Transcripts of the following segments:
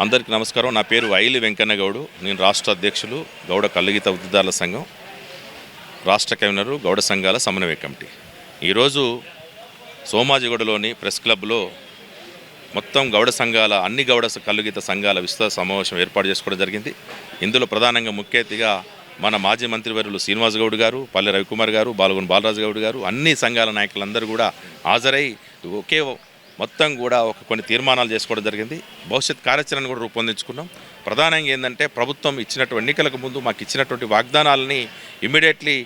అందరికీ నమస్కారం. నా పేరు ఐలి వెంకన్న గౌడు. నేను రాష్ట్ర అధ్యక్షులు గౌడ కల్లుగీత వృత్తిదారుల సంఘం, రాష్ట్ర కన్వీనరు గౌడ సంఘాల సమన్వయ కమిటీ. ఈరోజు సోమాజిగూడలోని ప్రెస్ క్లబ్లో మొత్తం గౌడ సంఘాల అన్ని గౌడ కల్లుగీత సంఘాల విస్తృత సమావేశం ఏర్పాటు చేసుకోవడం జరిగింది. ఇందులో ప్రధానంగా ముఖ్య అతిథిగా మన మాజీ మంత్రివర్యులు శ్రీనివాస్ గౌడ్ గారు, పల్లె రవికుమార్ గారు, బాలగొని బాలరాజు గౌడ్ గారు, అన్ని సంఘాల నాయకులందరూ కూడా హాజరై ఒకే మొత్తం కూడా కొన్ని తీర్మానాలు చేసుకోవడం జరిగింది. భవిష్యత్ కార్యాచరణ కూడా రూపొందించుకున్నాం. ప్రధానంగా ఏంటంటే ప్రభుత్వం ఇచ్చినటువంటి ఎన్నికలకు ముందు మాకు ఇచ్చినటువంటి వాగ్దానాలని ఇమ్మీడియట్లీ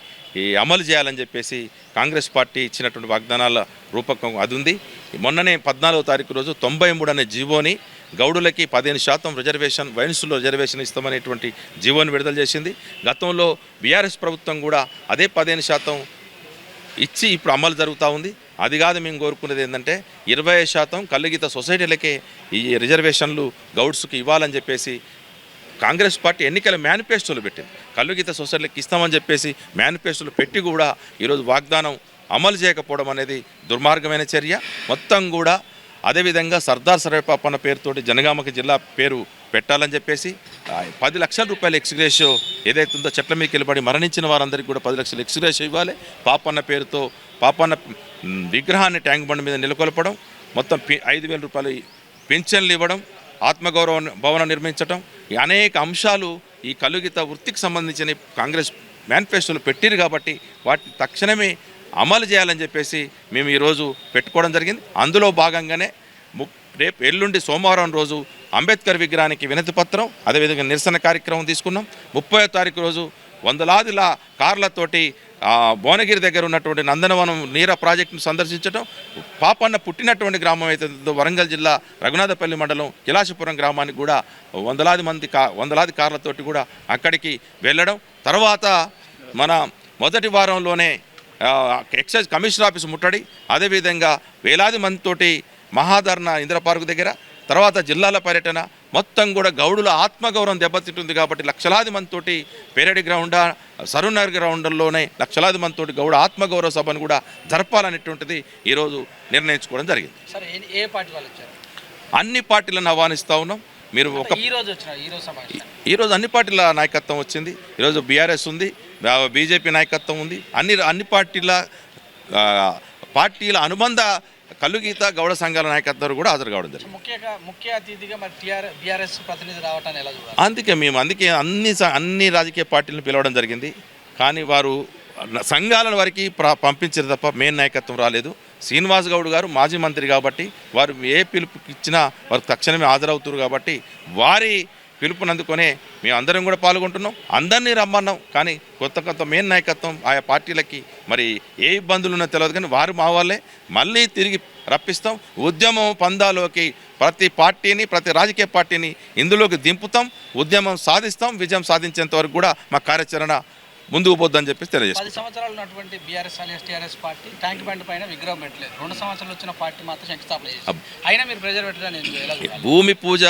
అమలు చేయాలని చెప్పేసి కాంగ్రెస్ పార్టీ ఇచ్చినటువంటి వాగ్దానాల రూపకం అది ఉంది. మొన్ననే 14వ తారీఖు రోజు 93 అనే జీవోని గౌడులకి 15% రిజర్వేషన్, వైన్స్లో రిజర్వేషన్ ఇస్తామనేటువంటి జీవోని విడుదల చేసింది. గతంలో బీఆర్ఎస్ ప్రభుత్వం కూడా అదే 15% ఇచ్చి ఇప్పుడు అమలు జరుగుతూ ఉంది. అది కాదు మేము కోరుకునేది ఏంటంటే 20% కల్లుగీత సొసైటీలకే ఈ రిజర్వేషన్లు గౌడ్స్కి ఇవ్వాలని చెప్పేసి కాంగ్రెస్ పార్టీ ఎన్నికల మేనిఫెస్టోలు పెట్టింది. కల్లుగీత సొసైటీలకు ఇస్తామని చెప్పేసి మేనిఫెస్టోలు పెట్టి కూడా ఈరోజు వాగ్దానం అమలు చేయకపోవడం అనేది దుర్మార్గమైన చర్య. మొత్తం కూడా అదేవిధంగా సర్దార్ సర్వేపాపన్న పేరుతోటి జనగామకి జిల్లా పేరు పెట్టాలని చెప్పేసి 10 లక్షల రూపాయల ఎక్స్గ్రేషియో ఏదైతే ఉందో చెట్ల మీకు వెళ్ళబడి మరణించిన వారందరికీ కూడా 10 లక్షల ఎక్స్గ్రేషియో ఇవ్వాలి. పాపన్న పేరుతో పాపన్న విగ్రహాన్ని ట్యాంక్ బండ్ మీద నెలకొల్పడం, మొత్తం 5,000 రూపాయలు పెన్షన్లు ఇవ్వడం, ఆత్మగౌరవ భవనం నిర్మించడం, ఈ అనేక అంశాలు ఈ కల్లుగీత వృత్తికి సంబంధించిన కాంగ్రెస్ మేనిఫెస్టోలు పెట్టిరు కాబట్టి వాటిని తక్షణమే అమలు చేయాలని చెప్పేసి మేము ఈరోజు పెట్టుకోవడం జరిగింది. అందులో భాగంగానే రేపు ఎల్లుండి సోమవారం రోజు అంబేద్కర్ విగ్రహానికి వినతి పత్రం, అదేవిధంగా నిరసన కార్యక్రమం తీసుకున్నాం. 30వ తారీఖు రోజు వందలాదిల కార్లతోటి భువనగిరి దగ్గర ఉన్నటువంటి నందనవనం నీర ప్రాజెక్టును సందర్శించడం, పాపన్న పుట్టినటువంటి గ్రామం అయితే వరంగల్ జిల్లా రఘునాథపల్లి మండలం కిలాషపురం గ్రామానికి కూడా వందలాది కార్లతోటి కూడా అక్కడికి వెళ్ళడం. తర్వాత మన మొదటి వారంలోనే ఎక్సైజ్ కమిషనర్ ఆఫీసు ముట్టడి, అదేవిధంగా వేలాది మందితోటి మహాధర్ణ ఇందిరా పార్కు దగ్గర, తర్వాత జిల్లాల పర్యటన, మొత్తం కూడా గౌడుల ఆత్మగౌరవం దెబ్బతింటుంది కాబట్టి లక్షలాది మందితోటి పేరడి గ్రౌండ్, సరూనగర్ గ్రౌండ్లోనే లక్షలాది మందితోటి గౌడ ఆత్మగౌరవ సభను కూడా జరపాలనేటువంటిది ఈరోజు నిర్ణయించుకోవడం జరిగింది. అన్ని పార్టీలను ఆహ్వానిస్తూ ఉన్నాం. మీరు ఈరోజు అన్ని పార్టీల నాయకత్వం వచ్చింది. ఈరోజు బీఆర్ఎస్ ఉంది, బీజేపీ నాయకత్వం ఉంది. అన్ని పార్టీల అనుబంధ కల్లుగీత గౌడ సంఘాల నాయకత్వం కూడా హాజరు కావడం జరిగింది. ముఖ్య అతిథిగా మరి బీఆర్ఎస్ ప్రతినిధి రావటాన్ని ఎలా చూడాలి? అందుకే అన్ని రాజకీయ పార్టీలను పిలవడం జరిగింది. కానీ వారు సంఘాల వారికి పంపించారు తప్ప మెయిన్ నాయకత్వం రాలేదు. శ్రీనివాస్ గౌడ్ గారు మాజీ మంత్రి కాబట్టి వారు ఏ పిలుపు ఇచ్చినా వారు తక్షణమే హాజరవుతారు కాబట్టి వారి పిలుపునందుకొనే మేము అందరం కూడా పాల్గొంటున్నాం. అందరినీ రమ్మన్నాం. కానీ కొత్త మెయిన్ నాయకత్వం ఆయా పార్టీలకి మరి ఏ ఇబ్బందులు ఉన్నో తెలియదు, కానీ వారు మా వాళ్ళే మళ్ళీ తిరిగి రప్పిస్తాం. ఉద్యమం పందాలోకి ప్రతి పార్టీని, ప్రతి రాజకీయ పార్టీని ఇందులోకి దింపుతాం. ఉద్యమం సాధిస్తాం. విజయం సాధించేంత వరకు కూడా మా కార్యాచరణ ముందుకు పోద్దని చెప్పేసి తెలియజేస్తాం. 10 సంవత్సరాలు ఉన్నటువంటి BRS TRS party tank bund పైన విగ్రహం పెట్టలేదు. 2 సంవత్సరాలు వచ్చిన పార్టీ మాత్రం శంకుస్థాపన చేసింది. అయినా మీరు ప్రెజర్ పెట్టడానికి భూమి పూజ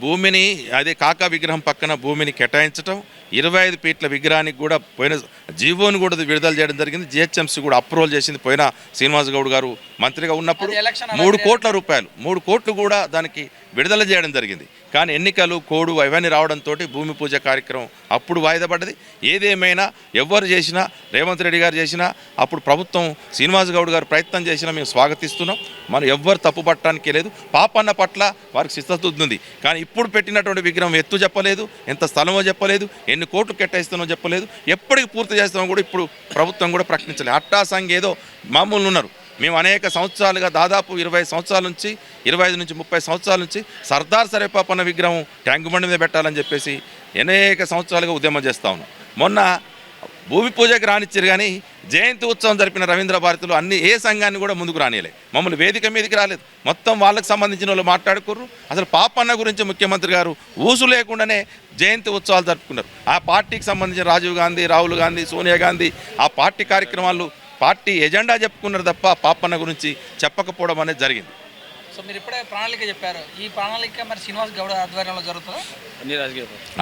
భూమిని అదే కాకా విగ్రహం పక్కన భూమిని కేటాయించడం, 25 ఫీట్ల విగ్రహానికి కూడా పోయిన జీవోని కూడా విడుదల చేయడం జరిగింది. జిహెచ్ఎంసీ కూడా అప్రూవల్ చేసింది. పోయిన శ్రీనివాస్ గౌడ్ గారు మంత్రిగా ఉన్నప్పుడు 3 కోట్ల రూపాయలు 3 కోట్లు కూడా దానికి విడుదల చేయడం జరిగింది. కానీ ఎన్నికలు కోడు అవన్నీ రావడంతో భూమి పూజ కార్యక్రమం అప్పుడు వాయిదా పడ్డది. ఏదేమైనా ఎవరు చేసినా, రేవంత్ రెడ్డి గారు చేసినా, అప్పుడు ప్రభుత్వం శ్రీనివాస్ గౌడ్ గారు ప్రయత్నం చేసినా మేము స్వాగతిస్తున్నాం. మనం ఎవ్వరు తప్పు పట్టడానికి లేదు. పాపన్న పట్ల వారికి చిత్తశుద్ధి ఉంది. కానీ ఇప్పుడు పెట్టినటువంటి విగ్రహం ఎత్తు చెప్పలేదు, ఎంత స్థలమో చెప్పలేదు, ఎన్ని కోట్లు కేటాయిస్తామో చెప్పలేదు, ఎప్పటికి పూర్తి చేస్తామో కూడా ఇప్పుడు ప్రభుత్వం కూడా ప్రకటించలేదు. అట్టాసంగ్ ఏదో మామూలు ఉన్నారు. మేము అనేక సంవత్సరాలుగా దాదాపు 20 సంవత్సరాల నుంచి 25 నుంచి 30 సంవత్సరాల నుంచి సర్దార్ సర్వేపాపన్న విగ్రహం ట్యాంక్ బండి మీద పెట్టాలని చెప్పేసి అనేక సంవత్సరాలుగా ఉద్యమం చేస్తూ ఉన్నాం. మొన్న భూమి పూజకి రానిచ్చారు, కానీ జయంతి ఉత్సవం జరిపిన రవీంద్ర భారతిలో ఏ సంఘాన్ని కూడా ముందుకు రానియలే. మమ్మల్ని వేదిక మీదకి రాలేదు. మొత్తం వాళ్ళకి సంబంధించిన వాళ్ళు మాట్లాడుకుర్రు. అసలు పాపన్న గురించి ముఖ్యమంత్రి గారు ఊసు లేకుండానే జయంతి ఉత్సవాలు జరుపుకున్నారు. ఆ పార్టీకి సంబంధించిన రాజీవ్ గాంధీ, రాహుల్ గాంధీ, సోనియా గాంధీ ఆ పార్టీ కార్యక్రమాలు పార్టీ ఎజెండా చెప్పుకున్నారు తప్ప పాపన్న గురించి చెప్పకపోవడం అనేది జరిగింది. సో మీరు ఇప్పుడే ప్రణాళిక చెప్పారు. ఈ ప్రణాళిక మరి శ్రీనివాస్ గౌడ్ ఆధ్వర్యంలో జరుగుతుందా?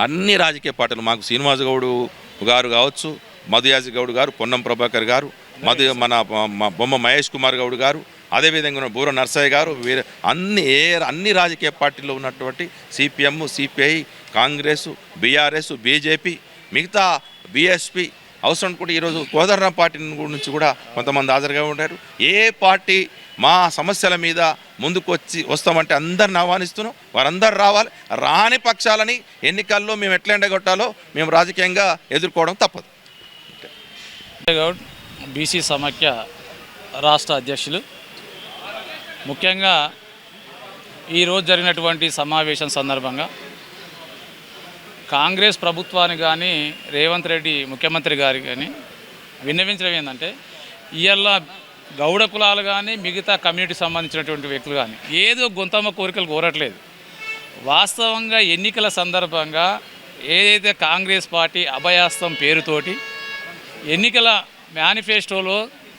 అన్ని రాజకీయ పార్టీలు మాకు శ్రీనివాస్ గౌడ్ గారు కావచ్చు, మధుయాజి గౌడ్ గారు, పొన్నం ప్రభాకర్ గారు, మన బొమ్మ మహేష్ కుమార్ గౌడ్ గారు, అదేవిధంగా బూర నర్సయ్య గారు వీరు అన్ని రాజకీయ పార్టీల్లో ఉన్నటువంటి CPM, CPI, Congress, BRS, BJP, మిగతా బీఎస్పీ అవసరం కూడా ఈరోజు కోదండరాం పార్టీ నుంచి కూడా కొంతమంది హాజరుగా ఉంటారు. ఏ పార్టీ మా సమస్యల మీద ముందుకు వస్తామంటే అందరిని ఆహ్వానిస్తున్నాం. వారందరూ రావాలి. రాని పక్షాలని ఎన్నికల్లో మేము ఎట్లా ఎండగొట్టాలో మేము రాజకీయంగా ఎదుర్కోవడం తప్పదు. గౌడ్ బీసీ సమాఖ్య రాష్ట్ర అధ్యక్షులు. ముఖ్యంగా ఈరోజు జరిగినటువంటి సమావేశం సందర్భంగా కాంగ్రెస్ ప్రభుత్వానికి కానీ రేవంత్ రెడ్డి ముఖ్యమంత్రి గారికి కానీ విన్నవించడం ఏంటంటే, ఇవాళ గౌడ కులాలు కానీ మిగతా కమ్యూనిటీకి సంబంధించినటువంటి వ్యక్తులు కానీ ఏదో గొంతమ్మ కోరికలు కోరట్లేదు. వాస్తవంగా ఎన్నికల సందర్భంగా ఏదైతే కాంగ్రెస్ పార్టీ అభయాస్తం పేరుతోటి ఎన్నికల మేనిఫెస్టోలో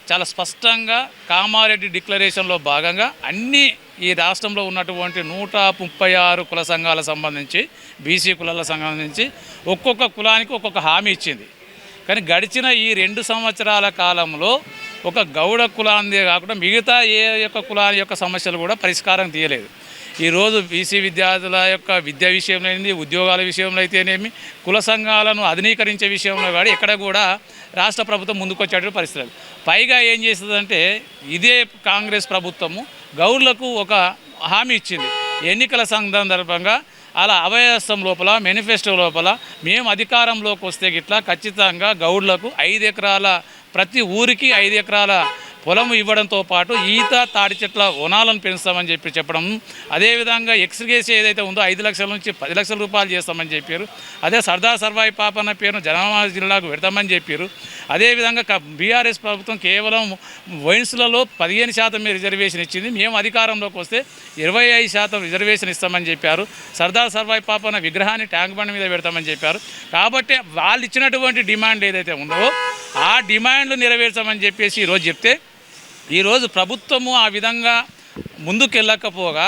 చాలా స్పష్టంగా కామారెడ్డి డిక్లరేషన్లో భాగంగా అన్ని ఈ రాష్ట్రంలో ఉన్నటువంటి 136 కుల సంఘాలకు సంబంధించి, బీసీ కులాలకు సంబంధించి ఒక్కొక్క కులానికి ఒక్కొక్క హామీ ఇచ్చింది. కానీ గడిచిన ఈ 2 సంవత్సరాల కాలంలో ఒక గౌడ కులాందే కాకుండా మిగతా ఏ యొక్క కులాల యొక్క సమస్యలు కూడా పరిష్కారం తీయలేదు. ఈరోజు బీసీ విద్యార్థుల యొక్క విద్య విషయంలో అయింది, ఉద్యోగాల విషయంలో అయితేనేమి, కుల సంఘాలను ఆధునీకరించే విషయంలో కూడా ఎక్కడ కూడా రాష్ట్ర ప్రభుత్వం ముందుకొచ్చేటువంటి పరిస్థితులు. పైగా ఏం చేస్తుందంటే, ఇదే కాంగ్రెస్ ప్రభుత్వము గౌడ్లకు ఒక హామీ ఇచ్చింది. ఎన్నికల సందర్భంగా అలా అభయస్థం లోపల మేనిఫెస్టో లోపల మేము అధికారంలోకి వస్తే గిట్లా ఖచ్చితంగా గౌడ్లకు 5 ఎకరాల ప్రతి ఊరికి 5 ఎకరాల పొలం ఇవ్వడంతో పాటు ఈత తాడి చెట్ల వనాలను పెంచుతామని చెప్పడం, అదేవిధంగా ఎక్స్గ్రేస్ ఏదైతే ఉందో 5 లక్షల నుంచి 10 లక్షల రూపాయలు చేస్తామని చెప్పారు. అదే సర్దార్ సర్వాయి పాపన్న పేరును జనగామ జిల్లాకు పెడతామని చెప్పారు. అదేవిధంగా బీఆర్ఎస్ ప్రభుత్వం కేవలం వైన్స్లలో 15% రిజర్వేషన్ ఇచ్చింది. మేము అధికారంలోకి వస్తే 25% రిజర్వేషన్ ఇస్తామని చెప్పారు. సర్దార్ సర్వాయి పాపన్న విగ్రహాన్ని ట్యాంక్ బండ్ మీద పెడతామని చెప్పారు. కాబట్టి వాళ్ళు ఇచ్చినటువంటి డిమాండ్ ఏదైతే ఉందో ఆ డిమాండ్లు నెరవేర్చామని చెప్పేసి ఈరోజు చెప్తే, ఈరోజు ప్రభుత్వము ఆ విధంగా ముందుకెళ్ళకపోగా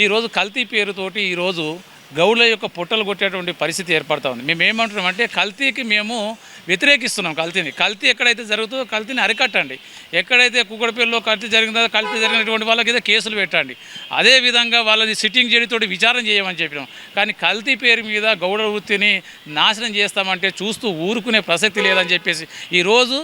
ఈరోజు కల్తీ పేరుతోటి ఈరోజు గౌడ్ల యొక్క పొట్టలు కొట్టేటువంటి పరిస్థితి ఏర్పడుతూ ఉంది. మేము ఏమంటున్నామంటే, కల్తీకి మేము వ్యతిరేకిస్తున్నాం. కల్తీ ఎక్కడైతే జరుగుతుందో కల్తీని అరికట్టండి. ఎక్కడైతే కుక్కడపల్లిలో కల్తీ జరిగిందో కల్తీ జరిగినటువంటి వాళ్ళకి ఏదో కేసులు పెట్టండి. అదేవిధంగా వాళ్ళని సిట్టింగ్ జడ్జితోటి విచారణ చేయమని చెప్పినాం. కానీ కల్తీ పేరు మీద గౌడ వృత్తిని నాశనం చేస్తామంటే చూస్తూ ఊరుకునే ప్రసక్తి లేదని చెప్పేసి ఈరోజు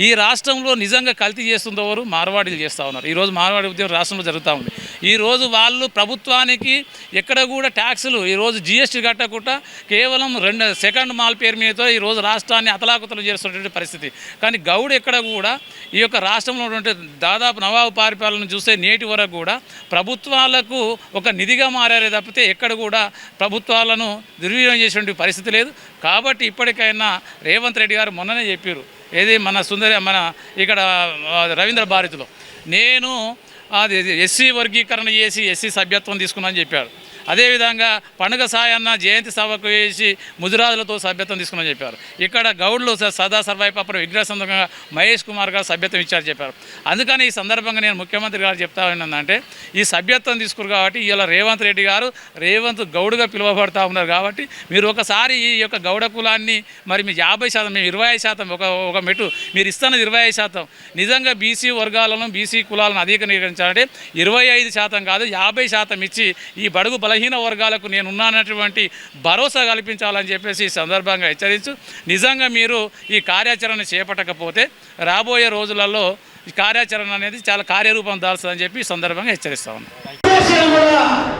ఈ రాష్ట్రంలో నిజంగా కల్తీ చేస్తుందో వారు మార్వాడీలు చేస్తూ ఉన్నారు. ఈరోజు మార్వాడి ఉద్యమం రాష్ట్రంలో జరుగుతూ ఉంది. ఈరోజు వాళ్ళు ప్రభుత్వానికి ఎక్కడ కూడా ట్యాక్సులు ఈరోజు జీఎస్టీ కట్టకుండా కేవలం సెకండ్ మాల్ పేరు మీదతో ఈరోజు రాష్ట్రాన్ని అతలాకుతలు చేస్తున్నటువంటి పరిస్థితి. కానీ గౌడ్ ఎక్కడ కూడా ఈ యొక్క రాష్ట్రంలో ఉన్నటువంటి దాదాపు నవాబు పరిపాలన చూస్తే నేటి వరకు కూడా ప్రభుత్వాలకు ఒక నిధిగా మారారే తప్పితే ఎక్కడ కూడా ప్రభుత్వాలను దుర్వినియోగం చేసేటువంటి పరిస్థితి లేదు. కాబట్టి ఇప్పటికైనా రేవంత్ రెడ్డి గారు మొన్ననే చెప్పారు, ఏది మన ఇక్కడ రవీంద్ర భారతిలో నేను అది ఎస్సీ వర్గీకరణ చేసి ఎస్సీ సభ్యత్వం తీసుకున్నానని చెప్పారు. అదేవిధంగా పండుగ సాయన్న జయంతి సభకు వేసి ముజరాజులతో సభ్యత్వం తీసుకుని చెప్పారు. ఇక్కడ గౌడ్లు సదా సర్వాయి పాపర విగ్రహ సందర్భంగా మహేష్ కుమార్ గారు సభ్యత్వం ఇచ్చారు చెప్పారు. అందుకని ఈ సందర్భంగా నేను ముఖ్యమంత్రి గారు చెప్తా ఏంటంటే, ఈ సభ్యత్వం తీసుకురు కాబట్టి ఇలా రేవంత్ రెడ్డి గారు రేవంత్ గౌడ్గా పిలువబడతా ఉన్నారు. కాబట్టి మీరు ఒకసారి ఈ యొక్క గౌడ కులాన్ని మరి మీ 50%, మేము 25%, ఒక మెట్టు మీరు ఇస్తున్నది 25%. నిజంగా బీసీ వర్గాలను బీసీ కులాలను అధికరించాలంటే 25% కాదు 50% ఇచ్చి ఈ బడుగు బలహీన వర్గాలకు నేను ఉన్నానటువంటి భరోసా కల్పించాలని చెప్పేసి ఈ సందర్భంగా హెచ్చరించు. నిజంగా మీరు ఈ కార్యాచరణ చేపట్టకపోతే రాబోయే రోజులలో ఈ కార్యాచరణ అనేది చాలా కార్యరూపం దాల్స్తుందని చెప్పి ఈ సందర్భంగా హెచ్చరిస్తా ఉన్నాను.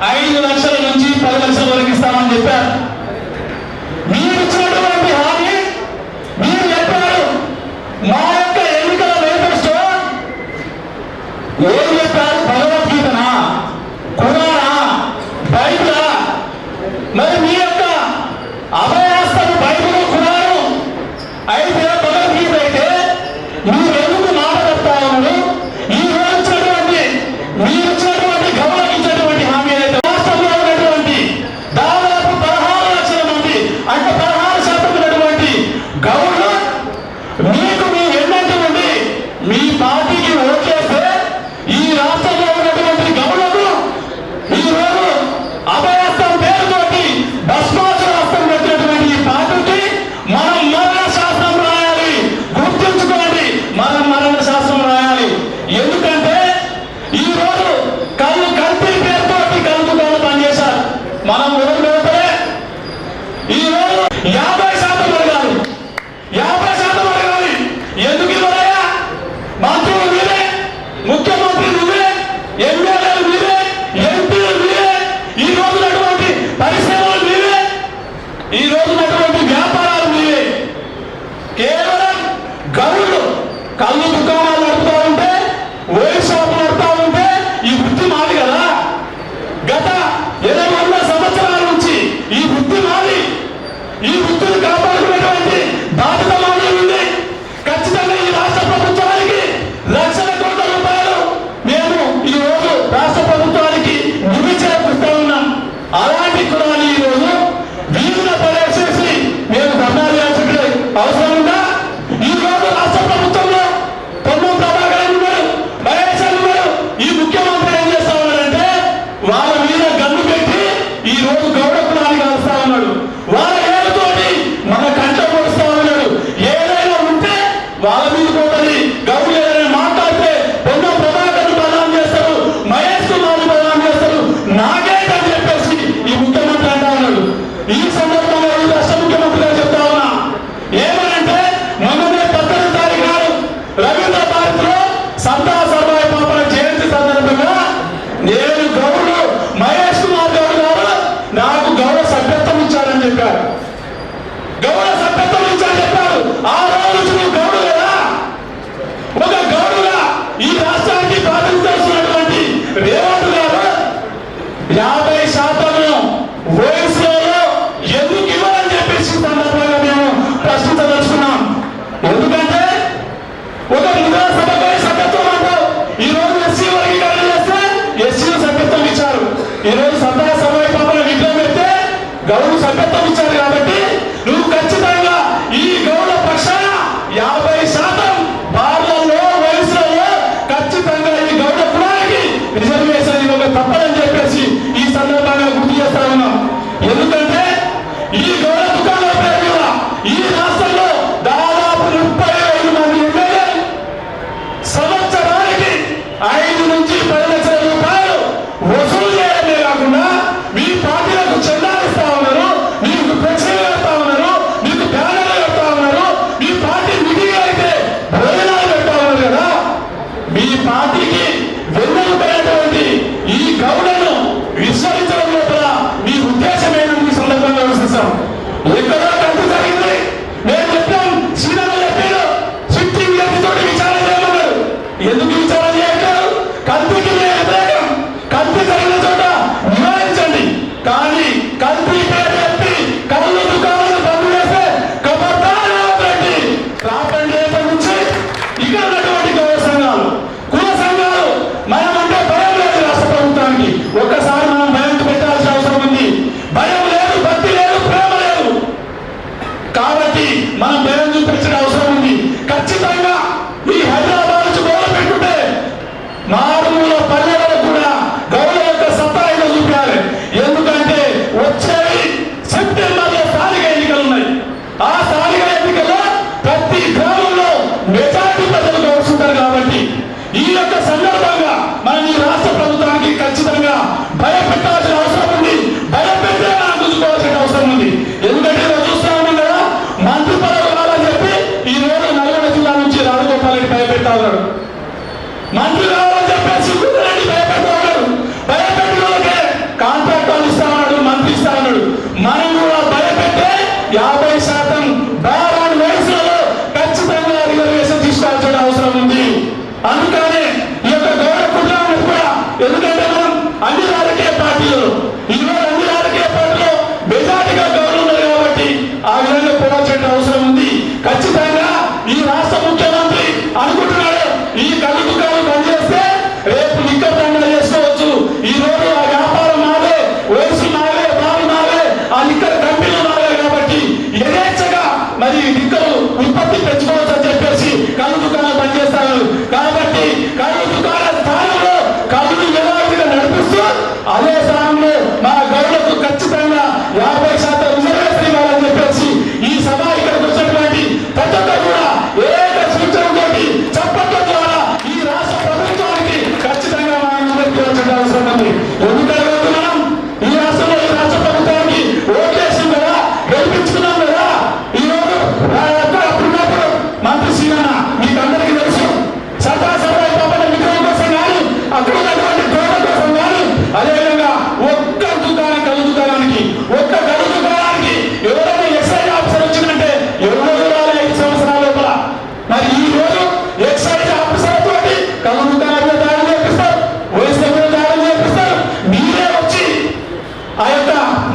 5 లక్షల నుంచి 10 లక్షల వరకు ఇస్తామని చెప్పారు. మీరు ఇచ్చినటువంటి హామీ మీరు చెప్పారు. మా యొక్క ఎన్నికల మేనిఫెస్టో ఏం చెప్పారు? భగవద్గీతనా, ఖురానా, బైబిలా? మరి మీ యొక్క అభయాస్తము బైబిల్, ఖురాను అయితే భగవద్గీత అయితే మీరు ఎందుకు మాట చెప్తా ఉన్నారు? ఈ మీరు ఇచ్చినటువంటి గౌరవం ఇచ్చినటువంటి హామీ అయితే రాష్ట్రంలో ఉన్నటువంటి ఈ రోజు 50% అడగాలి, 50% అడగాలి. ఎందుకు ఇవ్వరయ్యా? మంత్రులు మీరే, ముఖ్యమంత్రి నువ్వే, ఎమ్మెల్యేలు మీరే, ఎంపీలు మీరే, ఈ రోజునటువంటి పరిశ్రమలు మీరే, ఈ రోజునటువంటి వ్యాపారాలు మీరే. కేవలం గౌరులు కళ్ళు దుకాణాలు నడుపుతా ఉంటే, వైన్ షాప్ నడుపుతా ఉంటే ఈ వృత్తి మాది కదా. గత 20 సంవత్సరాల నుంచి ఈ వృత్తి మాది. ఈ వృత్తిని కాపాడుకునేటువంటి బాధ్యత మాది ఉంది. ఖచ్చితంగా ఈ రాష్ట్ర ప్రభుత్వానికి లక్షల కోట్ల రూపాయలు మేము ఈ రోజు రాష్ట్ర ప్రభుత్వానికి నిధి చేకూరుస్తా ఉన్నాం. అలాంటి కులాన్ని ఈ రోజు వీధుల పడేసేసి మేము ధర్నాలు చేయాల్సిన అవసరం ఉందా? ఈ రోజు రాష్ట్ర ప్రభుత్వంలో పొన్నం ప్రభాకర్ ఉన్నారు, మహేష్ ఉన్నారు. ఈ ముఖ్యమంత్రి ఏం చేస్తా ఉన్నారంటే వాళ్ళ మీద గన్ను పెట్టి ఈ రోజు గౌడ కులాన్ని కలుస్తా ఉన్నాడు. వాళ్ళ ఏడుతోటి మన కంట పొడుస్తా ఉన్నాడు. ఏదైనా ఉంటే వాళ్ళ మీద పోతుంది. గౌడు ఏదైనా మాట్లాడితే పొన్నం ప్రభాకర్ బదనాం చేస్తారు, మహేష్ కుమార్ బదనాం చేస్తారు, నాగేట్ అని చెప్పేసి ఈ ముఖ్యమంత్రి అంటా ఉన్నాడు. ఈ సందర్భంగా ఈ రాష్ట్ర ముఖ్యమంత్రిగా చెప్తా ఉన్నా ఏమనంటే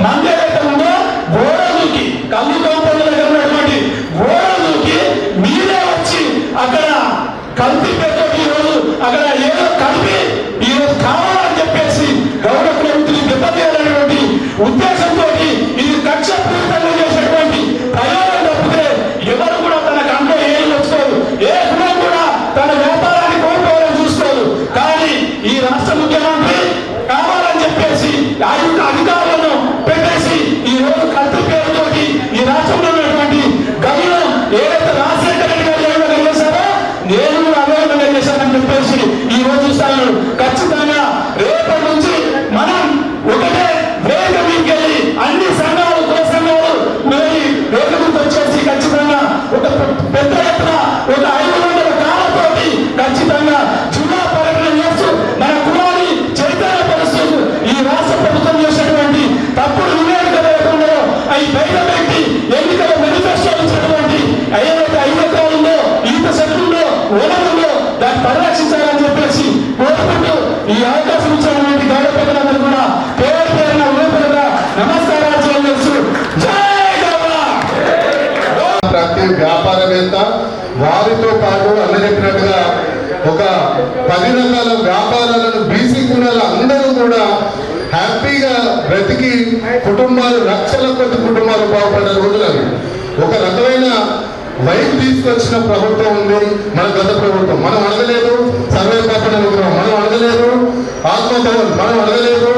మంది ఏదైతే ఉందో గోడలకి కళ్ళు కంపెనీల దగ్గర ఉన్నటువంటి గోడలకి మీరే వచ్చి అక్కడ కల్తీ పేరుతో ఈరోజు అక్కడ ఏదో కలిపి ఈరోజు కావాలని చెప్పేసి గౌరవ ప్రభుత్వం దెబ్బతీయాలనేటువంటి ఉద్దేశంతో ఇది కక్షపూరితంగా చేసేటువంటి ప్రయోగం తప్పితే ఎవరు కూడా తన కంట్లో ఏం వస్తారు, ఏ గుణం కూడా తన వ్యాపారాన్ని కోరుకోవాలని చూస్తారు. కానీ ఈ రాష్ట్ర ముఖ్యమంత్రి కావాలని చెప్పేసి అధికారులను పెట్టేసి ఈ రోజు కల్తీ పేరుతోటి ఈ రాష్ట్రంలో ఉన్నటువంటి గనులను ఏదైతే రాజశేఖర రెడ్డి గారు ఏ విధంగా చేశారో నేను కూడా అదే విధంగా చేశానని చెప్పేసి ఈ రోజు చూస్తాను. ఖచ్చితంగా రేపటి నుంచి మనం ఒకటే వేదిక మీదకి వెళ్ళి అన్ని సంఘాలు కుల సంఘాలు వేదిక మీదకి వచ్చేసి ఖచ్చితంగా ఒక పెద్ద ఎత్తున ఒక 500 కార్లతోటి ఖచ్చితంగా జిల్లా పర్యటన చేస్తూ మన కులాన్ని చైతన్యపరుస్తూ ఈ రాష్ట్ర ప్రభుత్వం చేసినటువంటి తప్పుడు నివేదికలు ఏదైతే అవి బయట పెట్టి ఎన్నికల మేనిఫెస్టో ఇచ్చినటువంటి ఏదైతే 5 ఎకరాలుందో ఈత చెట్లుందో వనరుందో దాన్ని పరిరక్షించాలని చెప్పేసి కోరుకుంటూ ఈ అవకాశం ఇచ్చినటువంటి గౌరవ పెద్దలందరూ కూడా పేరు పేరున ఉదయపరంగా నమస్కారాలు చేయవచ్చు. జై గౌడ. ప్రతి వ్యాపారవేత్త వారితో పాటు అన్న చెప్పినట్టుగా ఒక 10 రకాల వ్యాపారాలను బీసీ కులాల అందరూ కూడా హ్యాపీగా బ్రతికి కుటుంబాలు లక్షల కొద్ది కుటుంబాలు బాగుపడే రోజులు అవి. ఒక రకమైన వైపు తీసుకొచ్చిన ప్రభుత్వం ఉంది మన గత ప్రభుత్వం. మనం అడగలేదు సర్వే కాపాడ విగ్రహం, మనం అడగలేదు ఆత్మభవన్, మనం అడగలేదు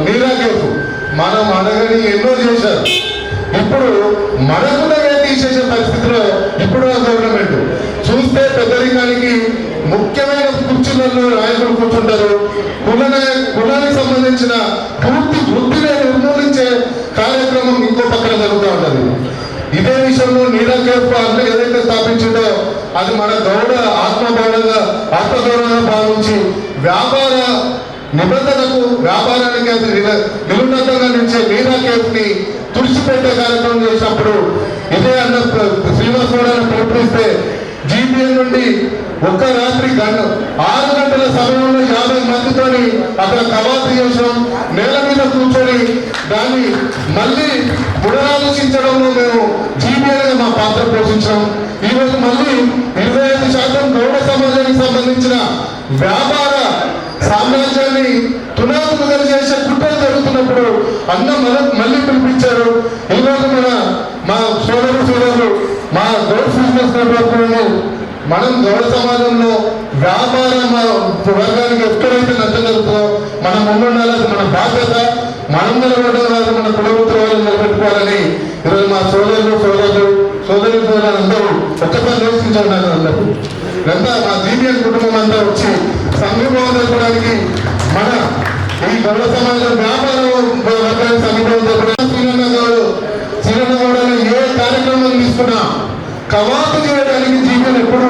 నీరాకేపు, మనం అడగని ఎన్నో చేశారు. ఇప్పుడు మనకున్నవే తీసేసే పరిస్థితిలో ఇప్పుడు గవర్నమెంట్ చూస్తే పెద్దరికానికి ముఖ్యమైన కుర్చీలలో నాయకులు కూర్చుంటారు. కులానికి సంబంధించిన పూర్తి వృత్తిని నిర్మూలించే కార్యక్రమం ఇంకో పక్కన జరుగుతూ ఉంటుంది. ఇదే విషయంలో నీరాకేపు అంటే ఏదైతే స్థాపించిందో అది మన గౌడ ఆత్మగౌరవంగా భావించి వ్యాపార నిబంధనకు వ్యాపారానికి అది నిలున్నతంగా నుంచే నీరాకేపుని తుడిచిపెట్టే కార్యక్రమం చేసినప్పుడు ఇదే అన్న శ్రీనివాస్ గౌడ పిలుపునిస్తే జీపీఎల్ నుండి ఒక్క రాత్రి 6 గంటల సమయంలో 50 మందితోని అక్కడ కవాతు చేసాం. నేల మీద కూర్చొని దాన్ని మళ్ళీ పునరాలోచించడంలో మేము జీపీఎల్గా మా పాత్ర పోషించాం. ఈరోజు మళ్ళీ 25% గౌడ సమాజానికి సంబంధించిన వ్యాపార సామ్రాజ్యాన్ని తునాతునగలు చేసే కుట్రలు జరుగుతున్నప్పుడు అన్న మళ్ళీ పిలిపించారు. ఈరోజు మా సోదరులు మా గౌడ బిజినెస్ నెట్వర్క్ మనం గౌడ సమాజంలో వ్యాపార వర్గానికి ఎక్కడైతే నష్టం జరుగుతుందో మనం ముందుండాలి. మన బాధ్యత. మనం నిలబెట్టాలి, మన కులవృత్తులు నిలబెట్టుకోవాలని ఈరోజు మా సోదరి అందరూ ఒక్కసారి నేర్చుకుంటున్నారు. అందరూ ఇదంతా మా జీబీఎన్ కుటుంబం అంతా వచ్చి సంఘీభావం జరపడానికి మన ఈ గౌడ సమాజం వ్యాపార వర్గానికి సంఘీభావం జరపడానికి శ్రీరన్న గౌడలో ఏ కార్యక్రమం తీసుకున్నా కవాతు చేయడానికి జీవనం ఎప్పుడు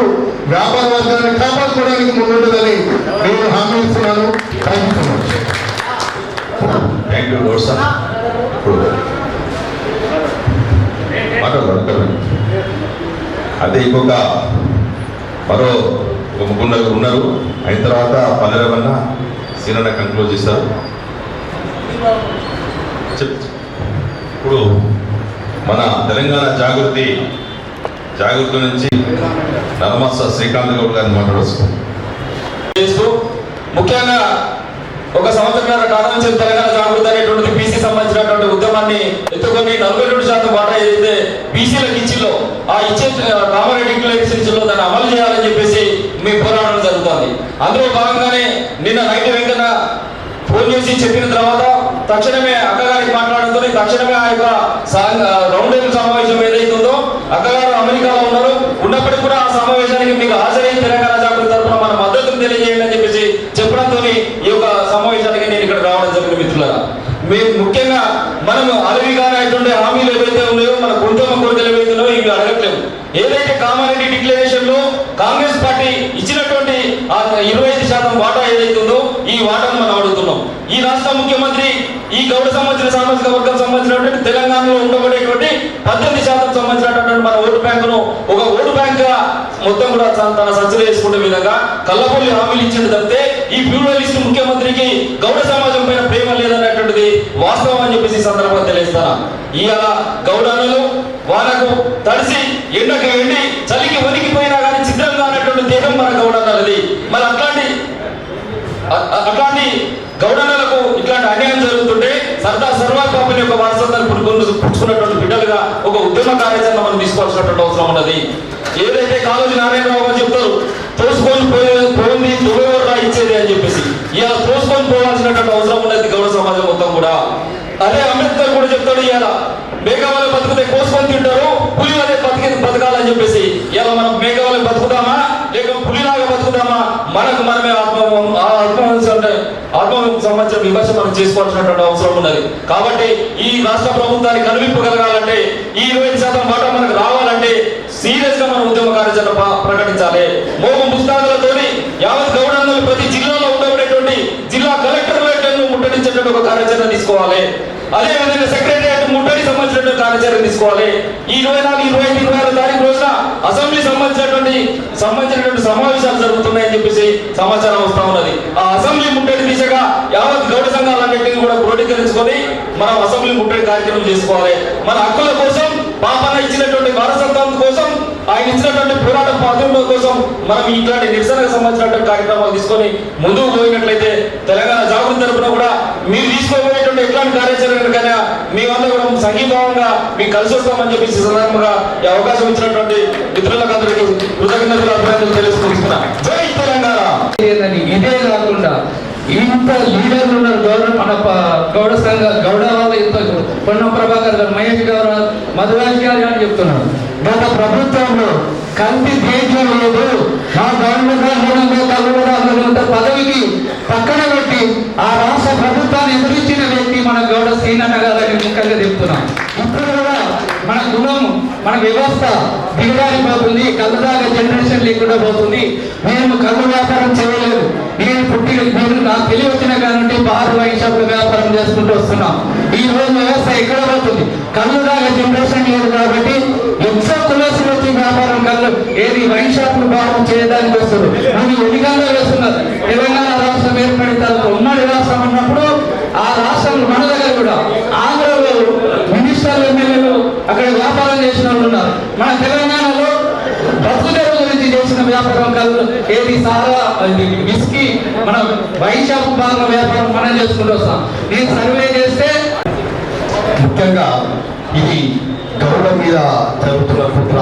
వ్యాపార వర్గాన్ని కాపాడుకోవడానికి ముందుంటుందని నేను హామీ ఇస్తున్నాను. Thank you Goud sir. మాట్లాడతారు అదే ఇంకొక మరో ముగ్గురు ఉన్నారు. అయిన తర్వాత పల్లెవన్న సీనన్న కంక్లూజ్ చేస్తారు. ఇప్పుడు మన తెలంగాణ జాగృతి నుంచి నర్మస శ్రీకాంత్ గౌడ్ గారిని మాట్లాడవచ్చు. ముఖ్యంగా 1 సంవత్సరాల కాలం నుంచి తెలంగాణ జాగృతి అనేటువంటిది బీసీ సంబంధించినటువంటి ఉద్యమాన్ని ఎత్తుకొని 42% వాటా ఏదైతే బీసీలకు ఇచ్చిలో ఆ ఇచ్చే కామారెడ్డి డిక్లరేషన్లో దాన్ని అమలు చేయాలని చెప్పేసి మీ పోరాటం జరుగుతుంది. అందులో భాగంగానే నిన్న నైట్ వెంకన్న ఫోన్ చేసి చెప్పిన తర్వాత తక్షణమే అక్కగారికి మాట్లాడుతూ తక్షణమే ఆ యొక్క రౌండ్ టేబుల్ సమావేశం ఏదైతే ఉందో అక్కగారు అమెరికాలో ఉన్నారు, ఉన్నప్పటికీ కూడా ఆ సమావేశానికి మీకు హాజరై తెలంగాణ జాగృతి తరఫున మన మద్దతును తెలియజేయండి అని చెప్పేసి చెప్పడంతో ఈ యొక్క సమావేశానికి నేను ఇక్కడ రావడం జరిగింది. మిత్రులారా, మేము ముఖ్యంగా మనము అలవిగానటువంటి హామీలు ఏవైతే ఉన్నాయో మన కుటుంబ కోరికలు ఏవైతే ఉన్నాయో ఇవి అడగట్లేము. ఏదైతే కామారెడ్డి డిక్లరేషన్ లో కాంగ్రెస్ పార్టీ ఇచ్చినటువంటి 25% వాటా ఏదైతే ఉందో ఈ వాటాను మనం అడుగుతున్నాం. ఈ రాష్ట్ర ముఖ్యమంత్రి ఈ గౌడ సంబంధించిన సామాజిక వర్గం సంబంధించినటువంటి తెలంగాణలో ఉండబడేటువంటి 18% సంబంధించినటువంటి మన ఓటు బ్యాంకును ఒక ఓటు బ్యాంక్ గా మొత్తం కూడా తన సంచలనం వేసుకునే విధంగా కళ్ళబొల్లి హామీలు ఇచ్చింది తప్పితే ఈ ప్లూరలిస్ట్ ముఖ్యమంత్రికి గౌడ సమాజం పైన ప్రేమ లేదన్నటువంటి అనేటువంటిది వాస్తవం అని చెప్పేసి ఈ సందర్భంగా తెలియజేస్తాను. ఇవాళ గౌడన్నలు వాళ్ళకు తడిసి ఎండకు ఎండి చలికి వణికిపోయినా కానీ చిత్రంగా అనేటువంటి దేహం మన గౌడన్నలది. మరి అట్లాంటి గౌడన్నలకు ఇట్లాంటి అన్యాయం జరుగుతుంటే సర్దార్ సర్వాయి పాపని యొక్క వారసత్వాన్ని పుచ్చుకున్నటువంటి బిడ్డలుగా ఒక ఉద్యమ కార్యాచరణ మనం తీసుకోవాల్సినటువంటి అవసరం ఉన్నది. ఏదైతే కాళోజీ నారాయణరావు గారు చెప్తారు, తోసుకొని పోయింది నువ్వెవరు ఇచ్చేది అని చెప్పేసి, ఇలా తోసుకొని పోవాల్సినటువంటి అవసరం ఉన్నది గౌడ సమాజం మొత్తం కూడా. అదే అంబేద్కర్ కూడా చెప్తాడు, ఇవాళ మేఘాలయ బతుకుతే కోసుకొని తింటారు, పులి అదే బతకాలని చెప్పేసి. ఇలా మనం మేఘాలయ బతుకుతామా లేక పులిలాగా బతుకుతామా, మనకు మనమే ఆత్మకు సంబంధించిన విమర్శ మనం చేసుకోవాల్సినటువంటి అవసరం ఉన్నది. కాబట్టి ఈ రాష్ట్ర ప్రభుత్వాన్ని కనువిప్పగలగాలంటే, ఈ 25% వాటా మనకు రావాలంటే సీరియస్ గా మనం ఉద్యమ కార్యాచరణ ప్రకటించాలి. మోగం పుస్తకాలతోని యావత్ గౌడన్నలు ప్రతి జిల్లాలో ఉండబడేటువంటి జిల్లా కలెక్టర్లను ముట్టడించేటువంటి ఒక కార్యాచరణ తీసుకోవాలి. అదే విధంగా సెక్రటరియట్ ముట్టడి సంబంధించినటువంటి కార్యాచరణ తీసుకోవాలి. ఈ 24, 25, 26 తారీఖు రోజున అసెంబ్లీ సంబంధించినటువంటి సమావేశాలు జరుగుతున్నాయని చెప్పేసి సమాచారం వస్తా ఉన్నది. ఆ అసెంబ్లీ ముట్టడి దిశగా యావత్ గౌడ సంఘాలన్నింటినీ కూడా క్రోడీకరించుకొని మనం అసెంబ్లీ ముట్టడి కార్యక్రమం చేసుకోవాలి. మన హక్కుల కోసం, పాపన ఇచ్చినటువంటి వారసత్వం కోసం, ఆయన ఇచ్చినటువంటి పోరాట పాత్రల కోసం మనం ఇట్లాంటి నిరసనకు సంబంధించినటువంటి కార్యక్రమాలు తీసుకొని ముందుకు పోయినట్లయితే తెలంగాణ జాగృతి తరపున కూడా మీరు తీసుకోబోయేటువంటి ఎట్లాంటి కార్యాచరణకైనా మేమంతా కూడా సంఘీభావంగా మీకు కలిసి వస్తామని చెప్పి సందర్భంగా ఈ అవకాశం ఇచ్చినటువంటి మిత్రులకు అందరికీ కృతజ్ఞతలు అభినందనలు తెలుసుకుంటున్నా. జై తెలంగాణ. ఇదే కాకుండా ఇంత లీడర్లు ఉన్నారు మన గౌడ సంఘ గౌడ వాళ్ళు ఇంత పొన్నం ప్రభాకర్ గారు, మహేష్ గారు, మధురాజ్ గారు అని చెప్తున్నారు. గత ప్రభుత్వంలో కంటి దేశం లేదు, మా గవర్నమెంట్ పదవికి పక్కన పెట్టి ఆ రాష్ట్ర ప్రభుత్వాన్ని ఎదురించిన వ్యక్తి మన గౌడ శ్రీనన్న గారని ముఖ్యంగా చెప్తున్నాం. ఇప్పుడు కూడా మన గుణం, మన వ్యవస్థ దిగజారిపోతుంది, కళ్ళు దాకా జనరేషన్ లేకుండా పోతుంది. మేము కళ్ళు వ్యాపారం చేయలేదు. నేను నాకు తెలియవచ్చిన కాబట్టి బార్ వైన్ షాప్ వ్యాపారం చేసుకుంటూ వస్తున్నాం. ఈ రోజు వ్యవస్థ ఎక్కడ పోతుంది? కళ్ళు దాకా జనరేషన్ లేదు కాబట్టి ఎంతో కులసి వచ్చి వ్యాపారం కళ్ళు ఏది వైన్ షాప్ భావం చేయడానికి వస్తుంది. మనం ఎన్నికల్లో వేస్తున్నారు. తెలంగాణ రాష్ట్రం ఏర్పడిన తర్వాత ఉమ్మడి రాష్ట్రం ఉన్నప్పుడు ఆ రాష్ట్రంలో మన దగ్గర కూడా ఆంధ్రలో మినిస్టర్లు, ఎమ్మెల్యేలు అక్కడ వ్యాపారం చేసిన వాళ్ళు ఉన్నారు. మన తెలంగాణలో బతుకుదెరువు గురించి చేసిన వ్యాపారం కళ్ళు ఏది సారా విస్కీ మన వైన్ షాప్ భాగం వ్యాపారం మనం చేసుకుంటూ వస్తాం. నేను సర్వే చేస్తే ముఖ్యంగా ఇది గౌడ మీద జరుగుతున్న కుట్ర,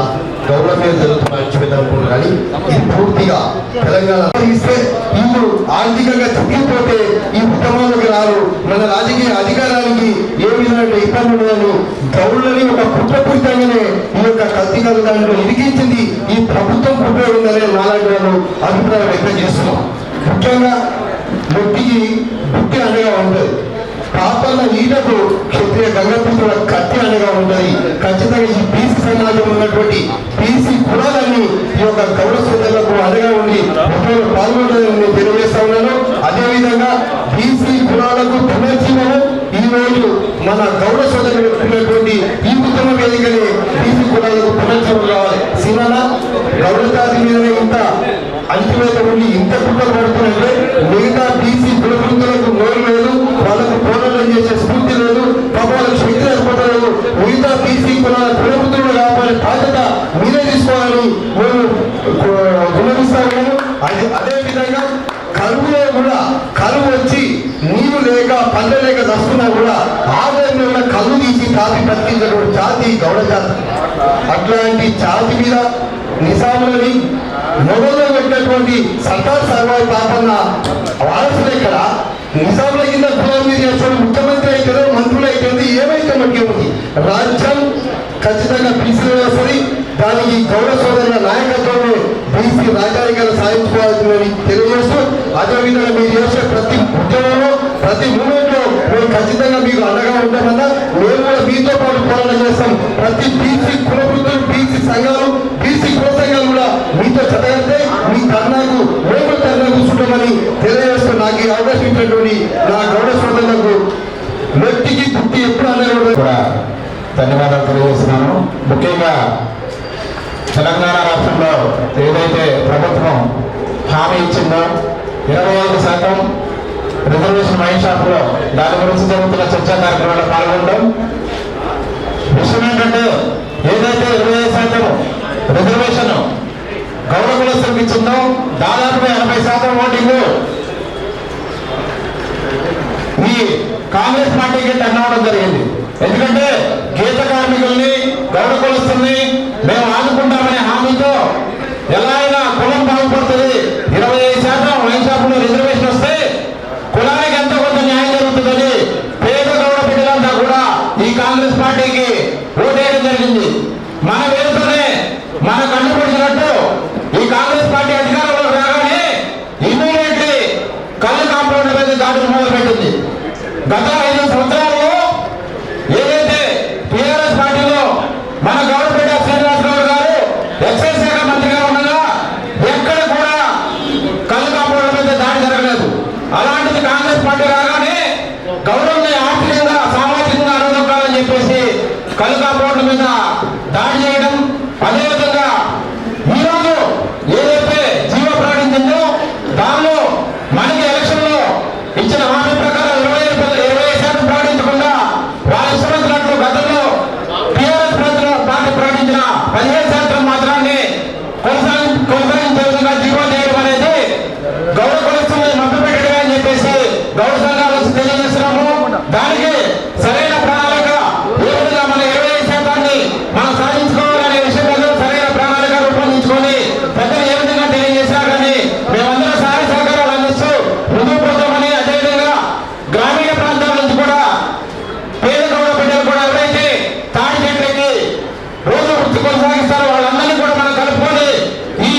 గౌడ మీద జరుగుతున్న అణచివేతలు కానీ ఇది పూర్తిగా తెలంగాణ ఇస్తే వీళ్ళు ఆర్థికంగా చిక్కిపోతే ఈ ఉద్యమాలకు రారు, మన రాజకీయ అధికారానికి ఏ విధమైన ఇబ్బంది ఉండదని గౌడులని ఒక కుట్రపూరితంగానే ఈ యొక్క కత్తికలు దాంట్లో ఇరిగించింది ఈ ప్రభుత్వం కుట్ర ఉందనే నాలాంటి వాళ్ళు అభిప్రాయం వ్యక్తం చేస్తున్నాం. ముఖ్యంగా బుట్టికి బుట్టి అండగా ఉంటుంది, పాపన్న ఈటకు క్షత్రియ గంగపుత్రుల కత్తి అండగా ఉంటుంది. ఖచ్చితంగా ఈ బీసీ సమాజం ఉన్నటువంటి బీసీ కులాలన్నీ ఈ యొక్క గౌడ సోదరులకు అండగా ఉండి పాల్గొంటుందని తెలియజేస్తా ఉన్నాను. అదేవిధంగా బీసీ కులాలకు పునర్జీవనం ఈ రోజు మన గౌడ సోదరులు ఉన్నటువంటి ఈ ఉత్తమ వేదికని బీసీ కులాలకు పునర్జీవనం కావాలి. సినిమా గౌడ జాతి మీదనే ఇంత అంచువేత ఉండి ఇంత కుట్రలు పడుతుందంటే మిగతా బీసీ కులవృత్తులకు నోరు లేదు, వాళ్ళకు పోరాటం చేసే స్ఫూర్తి లేదు, వాళ్ళకు శక్తి ఏర్పడలేదు. మిగతా బీసీ కులాల కులవృత్తులు కావాలని బాధ్యత మీరే తీసుకోవాలని మేము విన్నవిస్తా ఉన్నాము. అదేవిధంగా కరువులో కూడా కరువు వచ్చి నీరు లేక పంట లేక దస్తున్నా కూడా ఆదాయంలో కూడా కళ్ళు తీసి తాపి బతికించినటువంటి జాతి గౌడ జాతి. అట్లాంటి జాతి మీద నిజాములని మొదల్లో పెట్టినటువంటి సర్దార్ సర్వాయి పాపన్న వారసులు ఇక్కడ నిజాముల కింద కులం మీద చేస్తాడు. ముఖ్యమంత్రి అయితే మంత్రులు అయితే ఏమైతే ముఖ్యం ఉంది, రాజ్యం ఖచ్చితంగా బీసీలో వస్తుంది. దానికి గౌడ సోదరుల నాయకత్వమే బీసీ రాజాధికారులు సాధించుకోవాల్సిందని తెలియజేస్తూ, అదేవిధంగా మీరు చేసే ప్రతి ఉద్యమంలో ప్రతి మూమెంట్లో మేము ఖచ్చితంగా మీకు అండగా ఉంటామన్నా మేము కూడా మీతో పాటు పోరాటం చేస్తాం. ప్రతి బీసీ కులవృత్తులు, బీసీ సంఘాలు, బీసీ కుల సంఘాలు కూడా మీతో చదవస్తే మీ ధర్నాకు మేము ధర్నా కూర్చుంటామని తెలియజేస్తూ నాకు ఈ అవకాశం ఇచ్చినటువంటి నా గౌడ సోదరులకు వ్యక్తికి పుట్టి ఎప్పుడు అందరూ ధన్యవాదాలు తెలియజేస్తున్నాను. ముఖ్యంగా తెలంగాణ రాష్ట్రంలో ఏదైతే ప్రభుత్వం హామీ ఇచ్చిందో 25% రిజర్వేషన్ మైన్ షాప్లో దాని గురించి జరుగుతున్న చర్చా కార్యక్రమంలో పాల్గొనడం. విషయం ఏంటంటే ఏదైతే 25% రిజర్వేషన్ గౌడ కులస్తులకు ఇచ్చిందో దాదాపుగా 80% ఓటింగ్ ఈ కాంగ్రెస్ పార్టీకి టర్న్ అవడం జరిగింది. ఎందుకంటే గీత కార్మికుల్ని గౌడ కులస్తుల్ని మేము ఆదుకుంటామనే హామీతో ఎలా అయినా కులం బాగుపడుతుంది, 25% వైన్ షాపులో రిజర్వేషన్ వస్తే కులానికి ఎంతో కొంత న్యాయం జరుగుతుందని పేద గౌడ బిడ్డలంతా కూడా ఈ కాంగ్రెస్ పార్టీకి ఓటేయడం జరిగింది. మన వేరుతోనే మన కన్ను పొడిచినట్టు ఈ కాంగ్రెస్ పార్టీ అధికారంలోకి రాగానే ఇమ్మీడియట్లీ కళ్ళు కాంపౌండ్ మీద దాడులు మొదలుపెట్టింది. గత 5 సంవత్సరాల్లో ఏదైతే టీఆర్ఎస్ పార్టీలో మన గౌరవపేట శ్రీనివాస్ గౌడ్ గారు ఎక్సైజ్ శాఖ మంత్రిగా ఉండగా ఎక్కడ కూడా కళ్ళు కాంపౌండ్ మీద దాడి జరగలేదు. అలాంటిది కాంగ్రెస్ పార్టీ రాగానే గౌరవాన్ని ఆర్థికంగా సామాజికంగా అనుదొక్కాలని చెప్పేసి కళ్ళు కాంపౌండ్ల మీద దాడి చేయడం, అదేవిధంగా ఈరోజు ఏదైతే జీవో ప్రకటించిందో దానిలో మనకి ఎలక్షన్ లో ఇచ్చిన హామీ ప్రకారం 25% ప్రకటించకుండా వాళ్ళు ఇష్టమైనట్లు గతంలో టీఆర్ఎస్ పార్టీ ప్రకటించిన 15% మాత్రాన్ని కొనసాగించే విధంగా జీవో చేయడం అనేది గౌరవ కులస్తుల్ని మభ్యపెట్టడమే అని చెప్పేసి గౌరవ సంఘాలు తెలియజేస్తున్నాము. దానికి సరైన ప్రణాళిక ఏ విధంగా మన 25% మనం సాధించుకోవాలనే విషయం మీద సరైన ప్రణాళిక రూపొందించుకొని ప్రజలు ఏ విధంగా తెలియజేసినా కానీ మేమందరం సహాయ సహకారాలు అందిస్తూ ముందుకు పోతామని, అదేవిధంగా గ్రామీణ ప్రాంతాల నుంచి కూడా పేద గౌడ బిడ్డలు కూడా ఎవరైతే తాడి చెట్లకి రోజు వృత్తి కొనసాగిస్తారో వాళ్ళందరినీ కూడా మనం కలుపుకొని ఈ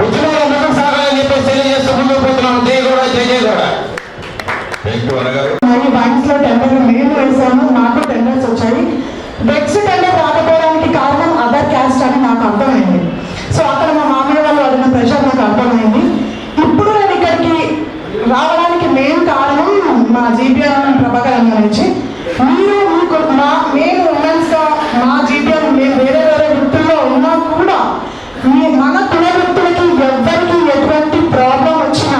ఉద్యమంలో ముందుకు సాగాలని చెప్పేసి తెలియజేస్తూ ముందుకు పోతున్నాం. జై గౌడ, జై జై గౌడ. మరి బ్యాంక్స్ లో టెండర్లు మేము వేసాము, నాకు టెండర్స్ వచ్చాయి. నెక్స్ట్ టెండర్ రాకపోవడానికి కారణం అదర్ క్యాస్ట్ అని నాకు అర్థమైంది. సో అక్కడ మా మామయ్య వాళ్ళు అడిగిన ప్రెషర్ నాకు అర్థమైంది. ఇప్పుడు నేను ఇక్కడికి రావడానికి మెయిన్ కారణం మా జీపీఆర్ ప్రభాకర్ అన్న నుంచి. మీరు మేము ఉమెన్స్ గా మా జీపీఆర్ మేము వేరే వేరే వృత్తుల్లో ఉన్నా కూడా మన కుల వృత్తులకి ఎవ్వరికి ఎటువంటి ప్రాబ్లం వచ్చినా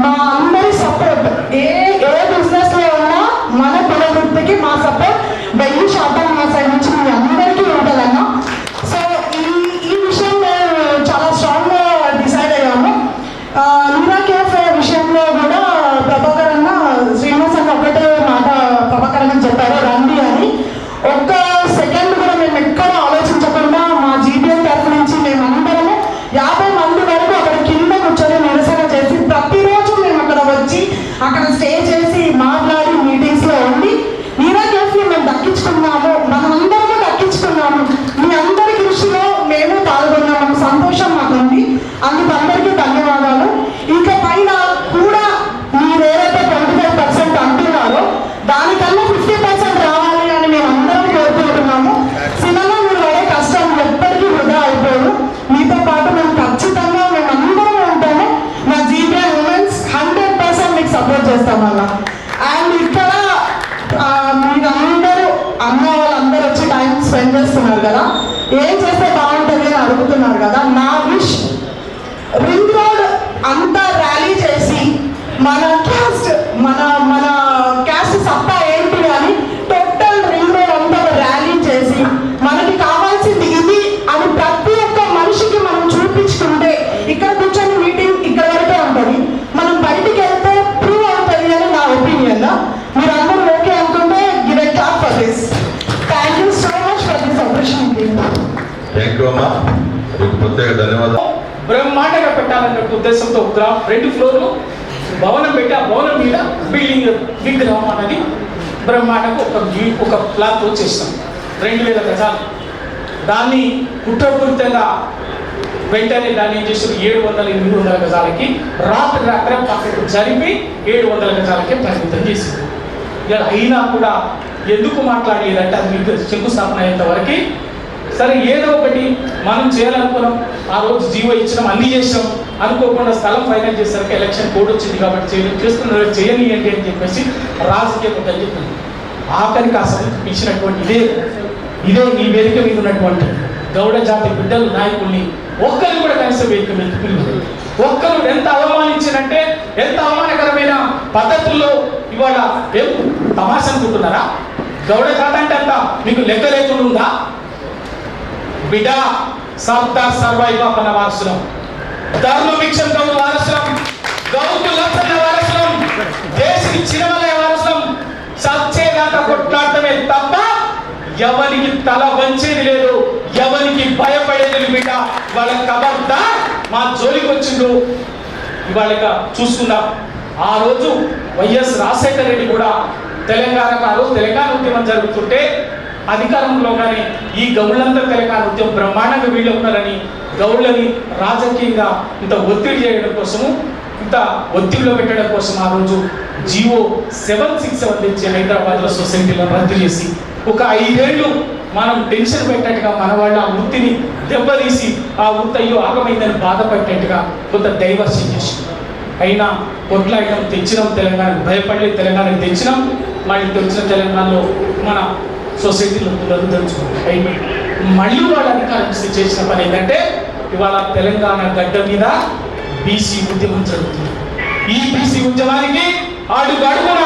మా అందరి సపోర్ట్ ఏ బిజినెస్ లో ఉన్నా మన కుల వృత్తికి మా సపోర్ట్ 1000% మా సైడ్ నుంచి మీ అందరికీ ఉంటుందన్నా. సో ఈ విషయం మేము చాలా స్ట్రాంగ్ గా డిసైడ్ అయ్యాము. లీలా కేఫ్ విషయంలో కూడా ప్రభాకర్ అన్న శ్రీనివాస్ అన్న ఒకటే మాట ప్రభాకర్ అన్న చెప్పారు, రండి అని. ఒక్క సెకండ్ కూడా మేము ఎక్కడ ఆలోచించకుండా మా జీబీఎం తరఫు నుంచి మేమందరము 50 మంది వరకు అక్కడ కింద కూర్చొని నిరసన చేసి ప్రతిరోజు మేము అక్కడ వచ్చి అక్కడ స్టే చేసి మాట్లాడి మీటింగ్స్ లో ఉండి లీలా కేఫ్ ని మేము దక్కించుకున్నాము, మనమందరము దక్కించుకున్నాము. మీ అందరి కృషిలో మేము పాల్గొన్నాము, సంతోషం మాకు ఉంది. అందుకు అందరికీ ధన్యవాదాలు. ఇక పైన కూడా మీరు ఏదైతే 25% అంటున్నారో దానికన్నా 50% రావాలి అని మేము అందరం కోరుకుంటున్నాము. సినిమా మీరు పడే కష్టం ఎప్పటికీ వృధా అయిపోదు. మీతో పాటు మేము ఖచ్చితంగా మేమందరం ఉంటాము. మా జీపీఐ ఉమెన్స్ 100% మీకు సపోర్ట్ చేస్తామన్నా. అండ్ ఇక్కడ మీరందరూ అన్న వాళ్ళందరూ వచ్చి టైం స్పెండ్ చేస్తున్నారు కదా, ఏం చేస్తే బాగుంటుంది అని అడుగుతున్నారు కదా. నా విష్ రింగ్ రోడ్ అంతా ర్యాలీ చేసి మన క్యాస్ట్ సత్తా ఏంటి అని టోటల్ రింగ్ రోడ్ అంతా ర్యాలీ చేసి మనకి కావాల్సింది ఇది అని ప్రతి ఒక్క మనిషికి మనం చూపించుకుంటే ఇక్కడ కూర్చొని మీటింగ్ ఇక్కడ వరకే ఉంటుంది, మనం బయటికి వెళ్తే ప్రూవ్ అవుతుంది అని నా ఒపీనియన్. మీరు అందరూ ఓకే అనుకుంటే give a clap for this. Thank you so much for this opportunity. Thank you అమ్మా, మీకు ప్రత్యేక ధన్యవాదాలు. బ్రహ్మాండంగా పెట్టాలన్న ఉద్దేశంతో 2 ఫ్లోర్లు భవనం పెట్టి ఆ భవనం మీద బిల్డింగ్ విగ్రహం అనేది బ్రహ్మాండంగా ఒక ప్లాన్తో చేస్తాం. 2000 గజాలు. దాన్ని కుట్రపూరితంగా వెంటనే దాన్ని ఏం చేస్తారు 700-800 గజాలకి రాత్రి పక్కకు జరిపి 700 గజాలకే పరిమితం చేసింది. అయినా కూడా ఎందుకు మాట్లాడలేదంటే అది మీకు శంకుస్థాపన అయ్యేంత వరకు సరే ఏదో ఒకటి మనం చేయాలనుకున్నాం. ఆ రోజు జీవో ఇచ్చినాం, అన్ని చేసినాం. అనుకోకుండా స్థలం ఫైనల్ చేసరికి ఎలక్షన్ కోడ్ వచ్చింది కాబట్టి చేస్తున్నారు, చేయనియండి అని చెప్పేసి రాజకీయ ముద్దని చెప్పింది. ఆఖరికి ఆ సభకు పిలిచినటువంటి ఇదే ఈ వేదిక మీద ఉన్నటువంటి గౌడ జాతి బిడ్డలు నాయకుల్ని ఒక్కరు కూడా కనీసం వేదిక మీద పిలువలేదు. ఒక్కరు ఎంత అవమానించినంటే ఎంత అవమానకరమైన పద్ధతుల్లో ఇవాళ ఏం తమాషా అనుకుంటున్నారా? గౌడ కథ అంటే అంత మీకు లెక్క లేకుండా ఉందా? బిడ్డ సర్దార్ సర్వాయి బాపన్న వారసులం, ధర్మభిక్షం గౌడు వారసులం, గౌడు లక్షణ వారసులం, దేశి చిరమలయ వారసులం. సచ్చేదాకా కొట్లాడటమే తప్ప ఎవరికి తల వంచేది లేదు, ఎవరికి భయపడేది లేదు. బిడ్డ వాళ్ళ కబర్దా మా జోలికి వచ్చిండు. ఇవాళ చూసుకుందాం. ఆ రోజు వైఎస్ రాజశేఖర రెడ్డి కూడా తెలంగాణ ఉద్యమం జరుగుతుంటే అధికారంలోగానే ఈ గౌళ్ళంతా తెలంగాణ ఉద్యమం బ్రహ్మాండంగా వీళ్ళు ఉన్నారని గౌళ్ళని రాజకీయంగా ఇంత ఒత్తిడి చేయడం కోసము, ఇంత ఒత్తిడిలో పెట్టడం కోసం ఆ రోజు జియో 767 తెచ్చి హైదరాబాద్లో సొసైటీలో రద్దు చేసి ఒక 5 ఏళ్ళు మనం టెన్షన్ పెట్టినట్టుగా మన వాళ్ళ ఆ వృత్తిని దెబ్బతీసి ఆ వృత్తి అయ్యో ఆగమైందని బాధపడినట్టుగా కొంత డైవర్షన్ చేసి అయినా కొట్లాడటం తెచ్చినాం. తెలంగాణకు భయపడలేదు, తెలంగాణకు తెచ్చినాం. మళ్ళీ తెచ్చిన తెలంగాణలో మన సొసైటీలో తెలుసుకుంటాం. మళ్ళీ వాళ్ళ అధికారం చేసిన పని ఏంటంటే ఇవాళ తెలంగాణ గడ్డ మీద బీసీ ఉద్యమం జరుగుతుంది. ఈ బీసీ ఉద్యమానికి అడుగడుగున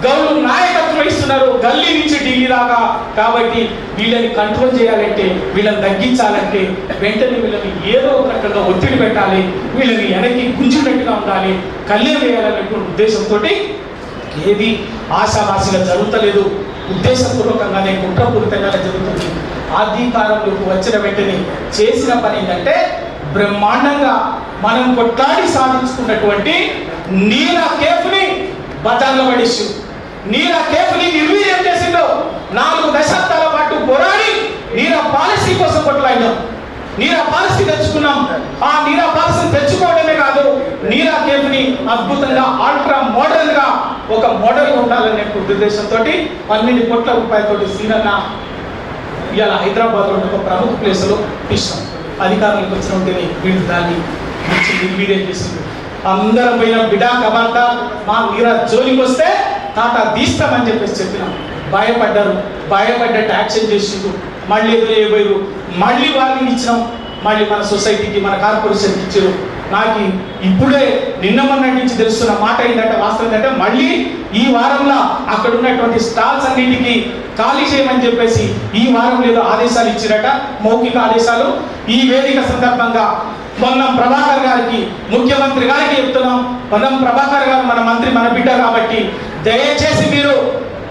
గౌరవ నాయకత్వం వహిస్తున్నారు, గల్లీ నుంచి ఢిల్లీ దాకా. కాబట్టి వీళ్ళని కంట్రోల్ చేయాలంటే, వీళ్ళని తగ్గించాలంటే వెంటనే వీళ్ళని ఏదో ఒక రకంగా ఒత్తిడి పెట్టాలి, వీళ్ళని వెనక్కి గుంజినట్టుగా ఉండాలి, కళ్యాణం వేయాలనేటువంటి ఉద్దేశంతో ఏది ఆశావాసిగా జరుగుతలేదు, ఉద్దేశపూర్వకంగానే కుట్రపూరితంగానే జరుగుతుంది. అధికారంలోకి వచ్చిన వెంటనే చేసిన పని ఏంటంటే బ్రహ్మాండంగా మనం కొట్లాడి సాధించుకున్నటువంటి నీరా కేఫ్ని బజార్లో పడేసి నీరా కేఫ్ని నిర్వీర్యం చేసిందో. 4 దశాబ్దాల పాటు పోరాడి నీరా పాలసీ కోసం కొట్లాడినాం, నీరా పాలసీ తెచ్చుకున్నాం. ఆ నీరా పాలసీని తెచ్చుకోవడమే కాదు, నీరా కేఫ్ని అద్భుతంగా అల్ట్రా మోడర్న్ గా ఒక మోడల్ ఉండాలనే ఉద్దేశంతో 12 కోట్ల రూపాయలతోటి సీనన్న ఇవాళ హైదరాబాద్లో ఒక ప్రముఖ ప్లేస్లో ఇష్టం. అధికారులకు వచ్చిన ఉంటేనే వీళ్ళు దాన్ని నిర్వీర్యం చేసింది. అందరం పోయిన బిడా కబార్దా మా మీరా జోలికి వస్తే తాత తీస్తామని చెప్పేసి చెప్పినాం. భయపడ్డారు, భయపడ్డట్టు యాక్షన్ చేసిండు. మళ్ళీ ఎదురయ్యబోయారు, మళ్ళీ వార్నింగ్ ఇచ్చినాం. మళ్ళీ మన సొసైటీకి మన కార్పొరేషన్కి ఇచ్చారు. నాకు ఇప్పుడే నిన్న మొన్న నుంచి తెలుస్తున్న మాట ఏంటంటే వాస్తవం ఏంటంటే మళ్ళీ ఈ వారంలో అక్కడ ఉన్నటువంటి స్టాల్స్ అన్నింటికి ఖాళీ చేయమని చెప్పేసి ఈ వారం ఏదో ఆదేశాలు ఇచ్చిరట, మౌఖిక ఆదేశాలు. ఈ వేదిక సందర్భంగా పొన్నం ప్రభాకర్ గారికి, ముఖ్యమంత్రి గారికి చెప్తున్నాం, పొన్నం ప్రభాకర్ గారు మన మంత్రి, మన బిడ్డ కాబట్టి దయచేసి మీరు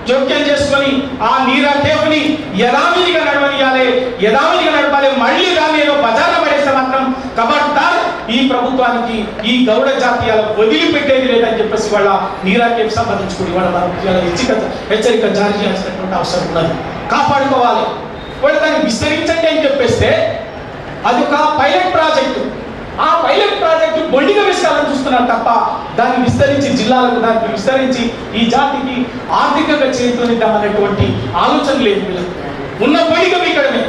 జోక్యం చేసుకొని ఆ నీరా కేఫ్ని యథావిధిగా నడపాలి. మళ్ళీ దాన్ని ఏదో బజార్లో పడేస్తే మాత్రం కబడ్దార్ ఈ ప్రభుత్వానికి ఈ గౌడ జాతీయాల వదిలిపెట్టేది లేదని చెప్పేసి వాళ్ళ నీరా కేఫ్ సంబంధించుకుని వాళ్ళ హెచ్చరిక జారీ చేయాల్సినటువంటి అవసరం ఉన్నది. కాపాడుకోవాలి. వాళ్ళు దాన్ని విస్తరించండి అని చెప్పేస్తే అది ఒక పైలట్ ప్రాజెక్టు. ఆ పైలట్ ప్రాజెక్టు బొండిగా విషయాలను చూస్తున్నారు తప్ప దాన్ని విస్తరించి జిల్లాలకు దాన్ని విస్తరించి ఈ జాతికి ఆర్థికంగా చేరుతునిద్దామనేటువంటి ఆలోచన లేదు వీళ్ళకి. ఉన్న బొండిగా మీకడమే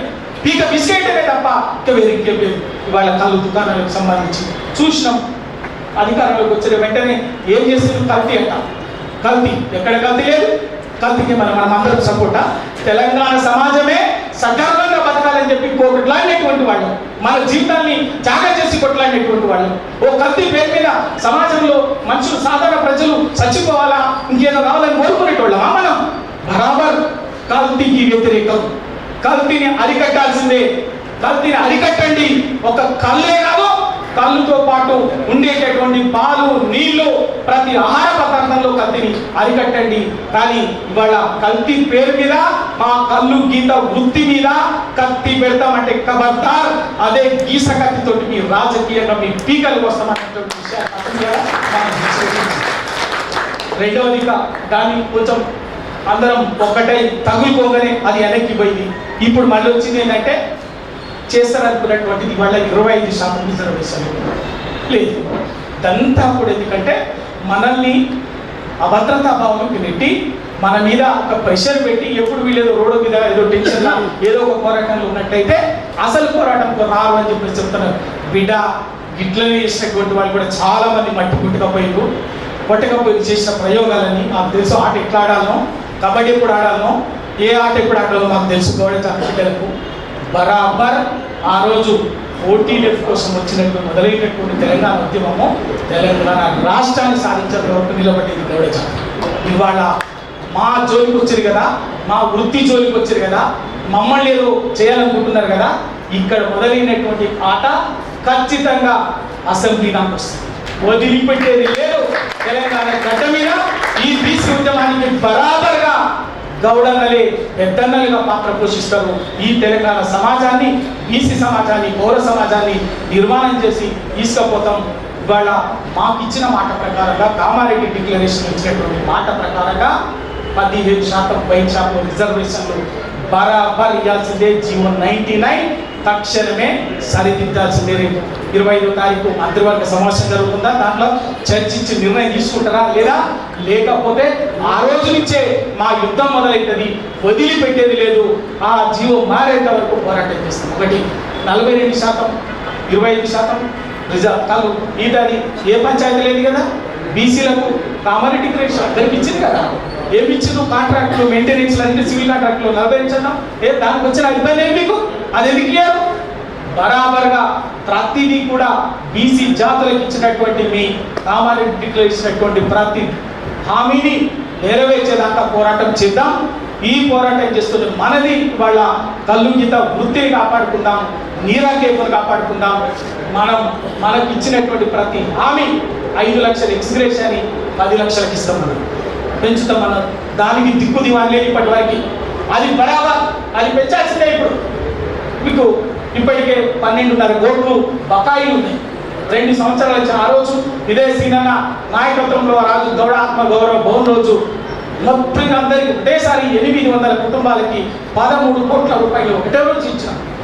పీక విసిరేయటమే తప్ప ఇంకేం లేదు. ఇవాళ కళ్ళు దుకాణాలకు సంబంధించి చూసినాం. అధికారంలోకి వచ్చిన వెంటనే ఏం చేస్తున్నారు? కల్తీ అంట. కల్తీ ఎక్కడ కల్తీ లేదు. కల్తీకి మనం అందరం సపోర్టా? తెలంగాణ సమాజమే సగర్వంగా బతకాలని చెప్పి కొట్లాడినటువంటి వాళ్ళు, మన జీవితాన్ని త్యాగం చేసి కొట్లాడినటువంటి వాళ్ళు. ఓ కల్తీ పేరు మీద సమాజంలో మనుషులు, సాధారణ ప్రజలు చచ్చిపోవాలా, ఇంకేదో రావాలని కోరుకునేటోళ్ళమా మనం? బరాబర్ కల్తీకి వ్యతిరేకం. కల్తీని అరికట్టాల్సిందే. కల్తీని అరికట్టండి. ఒక కళ్ళే కాదు, కళ్ళుతో పాటు ఉండేటటువంటి పాలు, నీళ్లు, ప్రతి ఆహార పదార్థంలో కల్తీని అరికట్టండి. కానీ ఇవాళ కల్తీ పేరు మీద మా కళ్ళు గీత వృత్తి మీద కత్తి పెడతామంటే కబర్దార్. అదే గీస కత్తితోటి మీ రాజకీయంగా మీ పీకలు వస్తామన్నటువంటి విషయాన్ని రెండవదిగా దాన్ని కొంచెం అందరం ఒక్కటై తగులుకోగానే అది వెనక్కి పోయింది. ఇప్పుడు మళ్ళీ వచ్చింది ఏంటంటే చేస్తారనుకున్నటువంటిది ఇవాళ 25% రిజర్వేషన్ లేదు. ఇదంతా కూడా ఎందుకంటే మనల్ని అభద్రతా భావంలోకి నెట్టి మన మీద ఒక ప్రెషర్ పెట్టి ఎప్పుడు వీళ్ళేదో రోడ్డు మీద ఏదో టెన్షన్ ఏదో ఒక పోరాటంలో ఉన్నట్టయితే అసలు పోరాటంతో రారు అని చెప్పేసి చెప్తున్నారు. బిడ్డ గిట్లని చేసినటువంటి వాళ్ళు కూడా చాలా మంది మట్టి కొట్టకపోయి చేసిన ప్రయోగాలని మాకు తెలుసు. ఆట ఎట్లా ఆడాలనో, కబడ్డీ ఎప్పుడు ఆడాలనో, ఏ ఆట ఎప్పుడు ఆడాలో మాకు తెలుసు. గౌడ బిడ్డలకు బరాబర్ ఆ రోజు ఓటీఎఫ్ కోసం వచ్చినట్టు మొదలైనటువంటి తెలంగాణ ఉద్యమము తెలంగాణ రాష్ట్రాన్ని సాధించడం వరకు నిలబడేది గౌడ జాతి. ఇవాళ మా జోలికి వచ్చారు కదా, మా వృత్తి జోలికి వచ్చారు కదా, మమ్మల్ని ఏదో చేయాలనుకుంటున్నారు కదా, ఇక్కడ మొదలైనటువంటి ఆట ఖచ్చితంగా అసెంబ్లీ నాకు వస్తుంది, వదిలిపెట్టేది లేదు. తెలంగాణ గడ్డ మీద ఈ బీసీ ఉద్యమానికి బరాబర్గా గౌడన్నలే పెద్దన్నలుగా పాత్ర పోషిస్తారు. ఈ తెలంగాణ సమాజాన్ని, బీసీ సమాజాన్ని, పౌర సమాజాన్ని నిర్మాణం చేసి తీసుకుపోతాం. ఇవాళ మాకు ఇచ్చిన మాట ప్రకారంగా, కామారెడ్డి డిక్లరేషన్ ఇచ్చినటువంటి మాట ప్రకారంగా 15% పైచాపు రిజర్వేషన్లు బరాబర్ ఇవ్వాల్సిందే. జీవో 99 తక్షణమే సరిదిద్దాల్సిందే. రేపు 25వ తారీఖు మంత్రివర్గ సమావేశం జరుగుతుందా, దాంట్లో చర్చించి నిర్ణయం తీసుకుంటారా లేదా, లేకపోతే ఆ రోజు నుంచే మా యుద్ధం మొదలవుతుంది, వదిలిపెట్టేది లేదు. ఆ జీవో మారేంత వరకు పోరాటం చేస్తాం. ఒకటి 42%, 25% రిజర్వ్ ఈటది ఏ పంచాయతీ లేదు కదా. బీసీలకు కామారెడ్డి డిక్లరేషన్ అందరికి ఇచ్చింది కదా. ఏమి ఇచ్చింది? కాంట్రాక్టులు, మెయింటెనెన్స్ అన్ని సివిల్ కాంట్రాక్టులు 40 దానికి వచ్చిన ఇబ్బంది ఏమి మీకు? అది ఎందుకు ఇయ్యారు? బరాబర్గా ప్రతిదీ కూడా బీసీ జాతులకు ఇచ్చినటువంటి మీ కామారెడ్డి డిక్లరేషన్ ప్రతి హామీని నెరవేర్చేదాకా పోరాటం చేద్దాం. ఈ పోరాటం చేస్తున్న మనది వాళ్ళ కల్లుంగిత వృత్తిని కాపాడుకుందాం, నీరాకేపును కాపాడుకుందాం. మనకి ఇచ్చినటువంటి ప్రతి హామీ 5 లక్షల ఎక్స్గ్రేషన్ అని 10 లక్షలకు ఇస్తాం, మనం పెంచుతాం. మనం దానికి దిక్కు దివాన్ లేదు ఇప్పటి వరకు. అది బరాబర్, అది పెంచాల్సిందే. ఇప్పుడు మీకు ఇప్పటికే 12.5 కోట్లు బకాయిలు ఉన్నాయి. 2 సంవత్సరాలు వచ్చిన ఆ రోజు ఇదే సీనన్న నాయకత్వంలో రాజు గౌడ ఆత్మ గౌరవ భవన్ రోజు మొత్తం అందరికి ఒకటేసారి 800 కుటుంబాలకి 13 కోట్ల రూపాయలు ఒకటే రోజు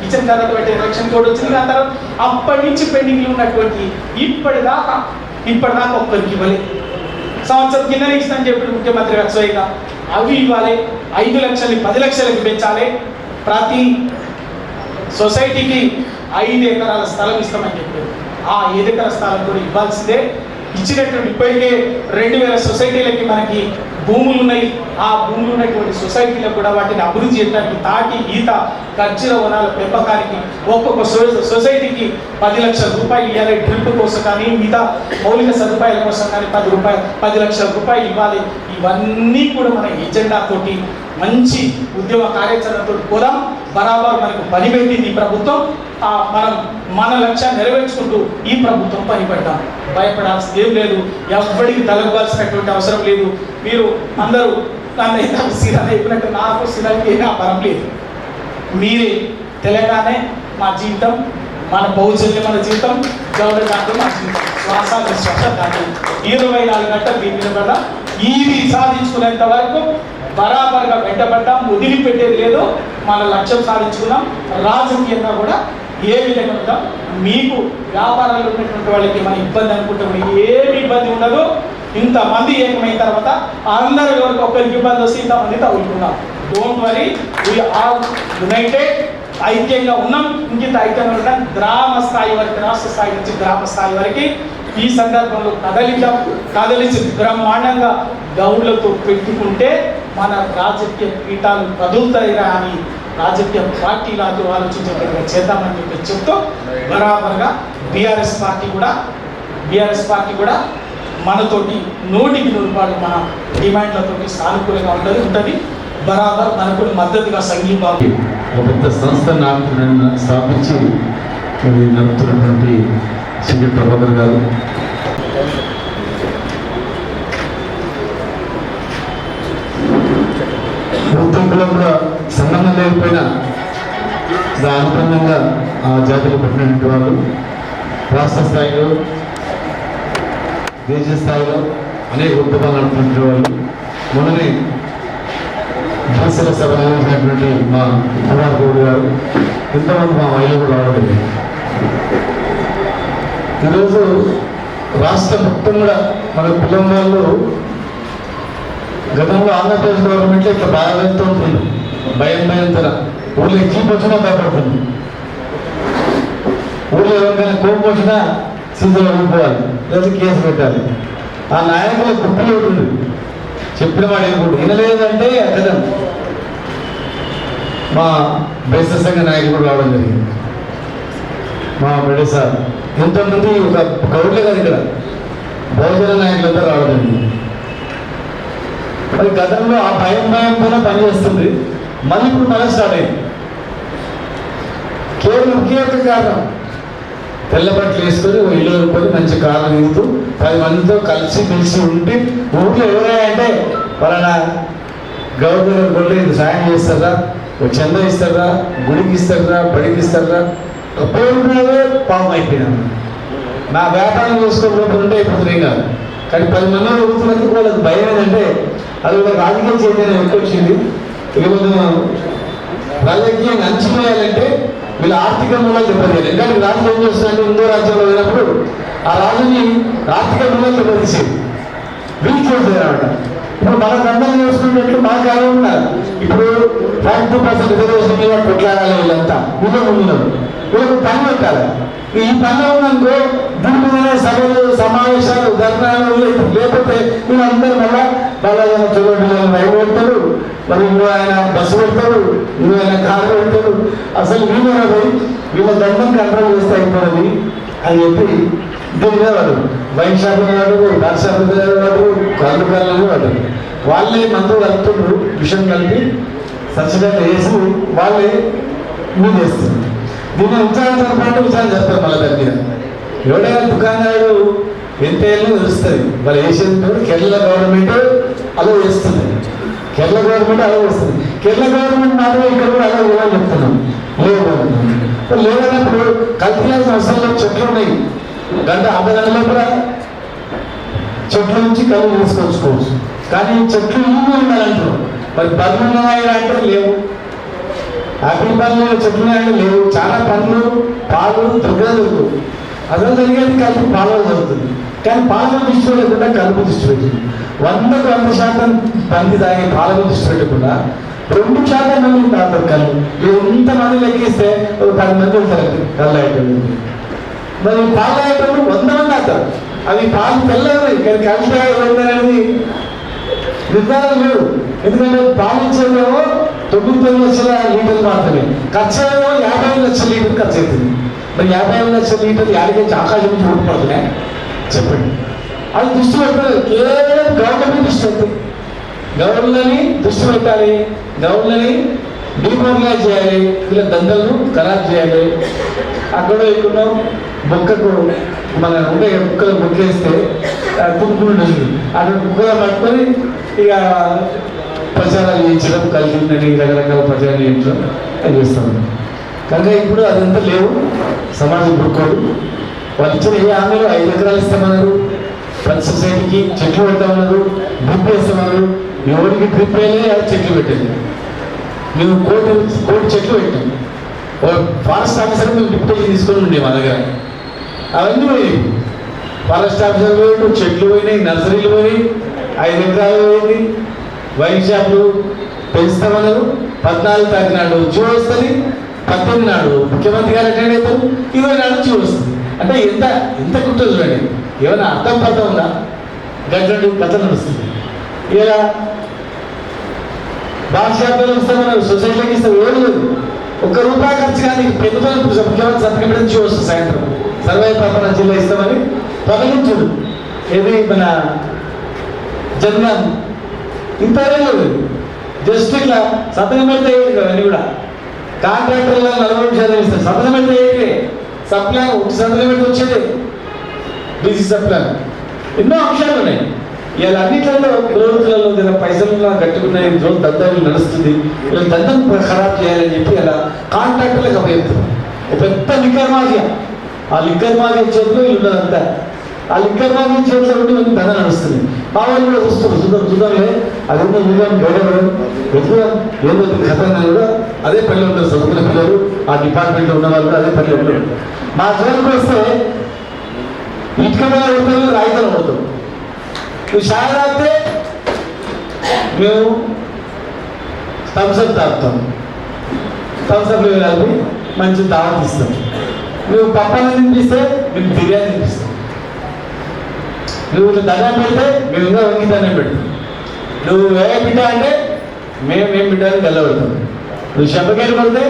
ఇచ్చిన తర్వాత పెట్టే ఎలక్షన్ కోడ్ వచ్చింది. ఆ తర్వాత అప్పటి నుంచి పెండింగ్లు ఉన్నటువంటి ఇప్పటిదాకా ఒక్కరికి ఇవ్వలేదు. సంవత్సరం కింద ఇస్తానని చెప్పి ముఖ్యమంత్రి గారు స్వయంగా అవి ఇవ్వాలి. 5 లక్షలు 10 లక్షలకి పెంచాలి. ప్రతి సొసైటీకి 5 ఎకరాల స్థలం ఇస్తామని చెప్పారు. ఆ 5 ఎకరాల స్థలం కూడా ఇవ్వాల్సిందే. ఇచ్చినటువంటి ఇప్పటికే 2000 సొసైటీలకి మనకి భూములు ఉన్నాయి. ఆ భూములు ఉన్నటువంటి సొసైటీలకు కూడా వాటిని అభివృద్ధి చేయడానికి, తాటి, ఈత, ఖర్జూర వనాల పెంపకానికి ఒక్కొక్క సొసైటీకి 10 లక్షల రూపాయలు ఇవ్వాలి. డ్రిప్ కోసం కానీ, మిగతా మౌలిక సదుపాయాల కోసం కానీ 10 లక్షల రూపాయలు ఇవ్వాలి. ఇవన్నీ కూడా మన ఎజెండాతోటి, మంచి ఉద్యమ కార్యాచరణతో పోదాం. బరాబర్ మనకు పని పెట్టింది ఈ ప్రభుత్వం. మన లక్ష్యాన్ని నెరవేర్చుకుంటూ ఈ ప్రభుత్వం పనిపెడతాం. భయపడాల్సింది ఏం లేదు, ఎవరికి తలగవలసినటువంటి అవసరం లేదు. మీరు అందరూ నన్ను సినిమా చెప్పినట్టు నాకు సినిమాకి ఏం వ్యాపారం లేదు. మీరే తెలంగాణే మా జీవితం, మన బహుజన్యం మన జీవితం, గవర్నమెంట్ దాంట్లో మా జీవితం. శ్వాస విశ్వాస దాంట్లో 24 గంటలు దీని మీద వల్ల ఇది సాధించుకునేంత వరకు బరాబర్గా వెంటబడ్డాం, వదిలిపెట్టేది లేదు. మన లక్ష్యం సాధించుకున్నాం. రాజకీయంగా కూడా ఏ విధంగా ఉంటాం. మీకు వ్యాపారాలు ఉన్నటువంటి వాళ్ళకి మన ఇబ్బంది అనుకుంటే ఏమి ఇబ్బంది ఉండదు. ఇంతమంది ఏకమైన తర్వాత అందరూ ఎవరికి ఒక్కరికి ఇబ్బంది వస్తే ఇంతమంది తగులుకున్నాం. Don't worry, we're all united. ఐక్యంగా ఉన్నాం. ఇంకింత ఐక్యంగా ఉంటాం. గ్రామ స్థాయి వరకు, రాష్ట్ర స్థాయి నుంచి గ్రామ స్థాయి వరకు ఈ సందర్భంలో కదలించి బ్రహ్మాండంగా గౌడ్లతో పెట్టుకుంటే మన రాజకీయ పీఠాలు కదులుతాయిరా అని రాజకీయ పార్టీలతో ఆలోచించేటట్టుగా చేద్దామని చెప్తూ బరాబర్గా బీఆర్ఎస్ పార్టీ కూడా మనతోటి 100% మన డిమాండ్లతోటి సానుకూలంగా ఉంటుంది. బరాబర్ మనకు మద్దతుగా సంఘీభావం ఒక పెద్ద సంస్థ స్థాపించి నడుపుతున్నటువంటి శ్రీ ప్రభాకర్ గారు, వృత్తుల్లో కూడా సంబంధం లేకపోయినా అనుబంధంగా ఆ జాతిలో పెట్టినటువంటి వాళ్ళు రాష్ట్ర స్థాయిలో, దేశ స్థాయిలో అనేక ఉద్యమాలు నడుపుతున్న వాళ్ళు. మొన్ననే బీసీల సభ నిర్వహించినటువంటి మా కుమార్ గౌడ్ గారు, ఇంతమంది మా మహిళలు కూడా రావడం. ఈరోజు రాష్ట్ర మొత్తం కూడా మన పిల్లల వాళ్ళు గతంలో ఆంధ్రప్రదేశ్ గవర్నమెంట్లో ఇట్లా బాగా వెళ్తూ ఉంటుంది. భయంతో ఊళ్ళో జీప్ వచ్చినా భయపడుతుంది. ఊళ్ళో ఎవరికైనా కోపం వచ్చినా సీజన్లో ఊడిపోవాలి, లేదా కేసు పెట్టాలి. ఆ నాయకుల గుప్పలు ఉంటుంది. చెప్పిన వాడు ఏమిటి వినలేదంటే అతను మా బేస సంఘ నాయకుడు రావడం జరిగింది. మా బిడ్డ సార్ ఎంతమంది ఒక గౌడ్లే కాదు ఇక్కడ బహుజన నాయకులంతా రావడం. మరి గతంలో ఆ భయంతోనే పనిచేస్తుంది, మళ్ళీ ఇప్పుడు మళ్ళీ స్టార్ట్ అయింది. కేవలం ఒకే ఒక కారణం, తెల్ల బట్టలు వేసుకొని ఇల్లు కొనుక్కొని మంచి కారణం దిగుతూ 10 మందితో కలిసి మెలిసి ఉండి ఊళ్ళో ఎవరైనా అంటే వాళ్ళ గవర్నమెంట్ గొడ్లు సాయం చేస్తారా, చంద ఇస్తారా, గుడికి ఇస్తారా, బడికి ఇస్తారా, పేరున్నావే పాపం అయిపోయినాను. నా వ్యాపారం చేసుకోకపోతుంటే ఇప్పుడు ఏం కాదు, కానీ 10 మంది ఊరుతున్నందుకు వాళ్ళకి భయం ఏంటంటే అది ఒక రాజకీయ చైతన్యం ఎక్కువ వచ్చింది. ఇక రాజకీయంగా అంచవేయాలంటే వీళ్ళు ఆర్థిక మూలాలు దెబ్బతీయాలి. ఎందుకంటే రాజకీయం ఏం చేస్తుందంటే ఇందో రాజ్యంలో వెళ్ళినప్పుడు ఆ రాజుని ఆర్థిక మూలాలు దెబ్బతీసేది, వీళ్ళు చూస్తారు అనమాట. ఇప్పుడు మనకు అందరం చేసుకున్నట్లు మనకు కాలం ఉన్నారు. ఇప్పుడు 52% రిజర్వేషన్ మీద కొట్లాడాలి, వీళ్ళంతా ఉన్నారు, వీళ్ళకు పని పెట్టాలి. ఈ పనిలో ఉన్నందుకు దీని మీదనే సభలు, సమావేశాలు, ధర్నాలు లేకపోతే వీళ్ళందరూ మళ్ళా బాలాజీ చదువు భయపెడతారు, మరి ఇంకో ఆయన బస్సు పెడతారు, ఇంకో ఆయన కారు పెడతారు. అసలు వీళ్ళ దండం కంట్రోల్ చేస్తే అయిపోయింది అని చెప్పి దీని మీద వాడు వైన్ షాప్ వాడు, డాక్ షాప్ వాడు, కళ్ళు కళ్ళు వాడు వాళ్ళే మందు కలుపుతుండ్రు, విషయం కలిపి సబ్సిడీలు వేసి వాళ్ళే మీరు చేస్తుంది. దీన్ని విచారించిన పాటు విచారణ చేస్తారు. మళ్ళీ దాని మీద ఎవడైనా దుకాణాలు ఎంత ఏళ్ళు తెలుస్తుంది. వాళ్ళు వేసేది కేరళ గవర్నమెంట్ అలా వేస్తుంది, కేరళ గవర్నమెంట్ అలా వస్తుంది. కేరళ గవర్నమెంట్ మాత్రం ఇక్కడ కూడా అలా ఇవ్వాలని చెప్తున్నాం. లేదన్నప్పుడు కల్పించాల్సిన అవసరంలో చెట్లు ఉన్నాయి, గంట 50 గంటల కూడా చెట్ల నుంచి కళ్ళు తీసుకొచ్చుకోవచ్చు. కానీ చెట్లు ఇల్లు ఉండాలంటారు, మరి పనులు ఉన్నాయా అంటే లేవు. ఆపిల్ పనులు చెట్లు ఉన్నాయంటే లేవు. చాలా పనులు పాలు దొరకదు. అసలు జరిగేది కలిపి పాలలో దొరుకుతుంది, కానీ పాలను దృష్టి పెట్టకుండా కలుపు దృష్టి పెట్టింది. 100కు 100% పంది తాగి పాలను దృష్టి పెట్టకుండా 2% మంది తాగుతారు కళ్ళు. ఇంతమంది లెక్కిస్తే ఒక 10 మంది ఉంటారు కళ్ళు అయ్యేటప్పుడు. మరి పాలు అయ్యేటప్పుడు 100 మంది తాగుతారు. అవి పాలు తెల్లవి, కానీ కలిపి అనేది నిర్ధారణ లేదు. ఎందుకంటే పాలు ఇచ్చేదేమో 99 లక్షల లీటర్లు మాత్రమే, ఖర్చు ఏమో 50 లక్షల లీటర్ ఖర్చు అవుతుంది. మరి 50 లక్షల లీటర్లు యాడికి ఆకాశం నుంచి ఊడిపడుతున్నాయి చెప్పండి. అది దృష్టి పెట్టాలి, కేవలం గవర్నమెంట్ దృష్టి పెట్టాలి. గవర్నర్ని దృష్టి పెట్టాలి, గవర్నర్ని డిమోరలైజ్ చేయాలి, వీళ్ళ దందలను ఖరాబ్ చేయాలి. అక్కడ ఇక్కడ మొక్కకు మన ఉండే కుక్కలు మొక్కేస్తే తుమ్ముకుంటుంది, అక్కడ కుక్కలు పట్టుకొని ఇక ప్రచారాలు చేయించడం, కలిగి ఉందని రకరకాల ప్రచారాలు చేయించడం అని చేస్తాం. కనుక ఇప్పుడు అదంతా లేవు. సమాజం పుట్టుకోడు. వాళ్ళు ఇచ్చిన ఏ హామీలు 5 ఎకరాలు ఇస్తామన్నారు, ప్రతి సొసైటీకి చెట్లు పెడతామన్నారు, డ్రిప్ వేస్తామన్నారు. ఎవరికి డ్రిప్ వేయలే, అది చెట్లు పెట్టేది. మేము కోటి చెట్లు పెట్టాం. ఫారెస్ట్ ఆఫీసర్ మేము డిప్యూటేషన్ తీసుకొని ఉండే మా దగ్గర. అవన్నీ పోయి ఫారెస్ట్ ఆఫీసర్ పోయి, చెట్లు పోయినాయి, నర్సరీలు పోయినాయి, 5 ఎకరాలు పోయింది. వైన్ షాపులు పెంచుతామన్నారు. 14 తారీఖు నాడు జూ వస్తుంది, 18 నాడు ముఖ్యమంత్రి గారు అటెండ్ అవుతారు, 20 నాడు జూ వస్తుంది. అంటే ఎంత కుట్ర చూడండి. ఏమైనా అర్థం పర్థం ఉందా? గంటలు కథ నడుస్తుంది. ఇలా బాగా షాపులు ఇస్తామన్నారు, సొసైటీలోకి ఇస్తాం, ఏమి లేదు. ₹1 ఖర్చు కానీ ప్రభుత్వం ముఖ్యమంత్రి సంతకం పెట్టి జూ వస్తుంది. సాయంత్రం సర్వే పాపన జిల్లా ఇస్తామని ప్రకటించుడు. ఏది మన జగన్ ఇంతనే లేదు, జస్ట్ ఇట్లా సంతకం పెడితే అన్నీ కూడా కాంట్రాక్టర్లో 40% ఇస్తారు. సంతకం పెడితే సప్లై సంతకం పెడితే వచ్చేది బీసీ సప్లై. ఎన్నో అంశాలు ఉన్నాయి. ఇలా అన్నిట్లలో ప్రభుత్వాలలో దగ్గర పైసలు గట్టుకున్నాయి, రోజు దందాలు నడుస్తుంది. ఇలా దందం ఖరాబ్ చేయాలని చెప్పి అలా కాంట్రాక్టర్లకు అప్పచెప్తారు. ఒక పెద్ద లిక్కర్ మాఫియా. ఆ లిక్కర్ మాఫియా చేతిలో వీళ్ళు ఉన్నదంతా. ఆ లిక్కర్ మాఫియా చేతిలో ఉండి మనకి దంద నడుస్తుంది. మా వాళ్ళు కూడా చూస్తారు, చూద్దాంలే అది ఉన్న చూద్దాం, వెతుకుదాం ఏదో కథ కూడా అదే పనిలో ఉంటారు. చదువుకున్న పిల్లలు ఆ డిపార్ట్మెంట్లో ఉన్న వాళ్ళు కూడా అదే పనిలో ఉంటారు. మా జోలికి వస్తే ఇటుక మీద పడతారు, రాయితలు పడతాం. నువ్వు షాయి తాగితే మేము థమ్స్అప్ తాగుతాం, థమ్స్అప్లో కలిపి మంచి దావత్ ఇస్తాం. నువ్వు పప్పని తినిపిస్తే మేము బిర్యానీ తినిపిస్తాం. నువ్వు ఇట్లా దండం పెడితే మేము ఇంకా వంగి దండం పెడతాం. నువ్వు ఏ బిడ్డ అంటే మేమేం బిడ్డ అని గల్ల పెడతాం. నువ్వు శంపకాయలు పడితే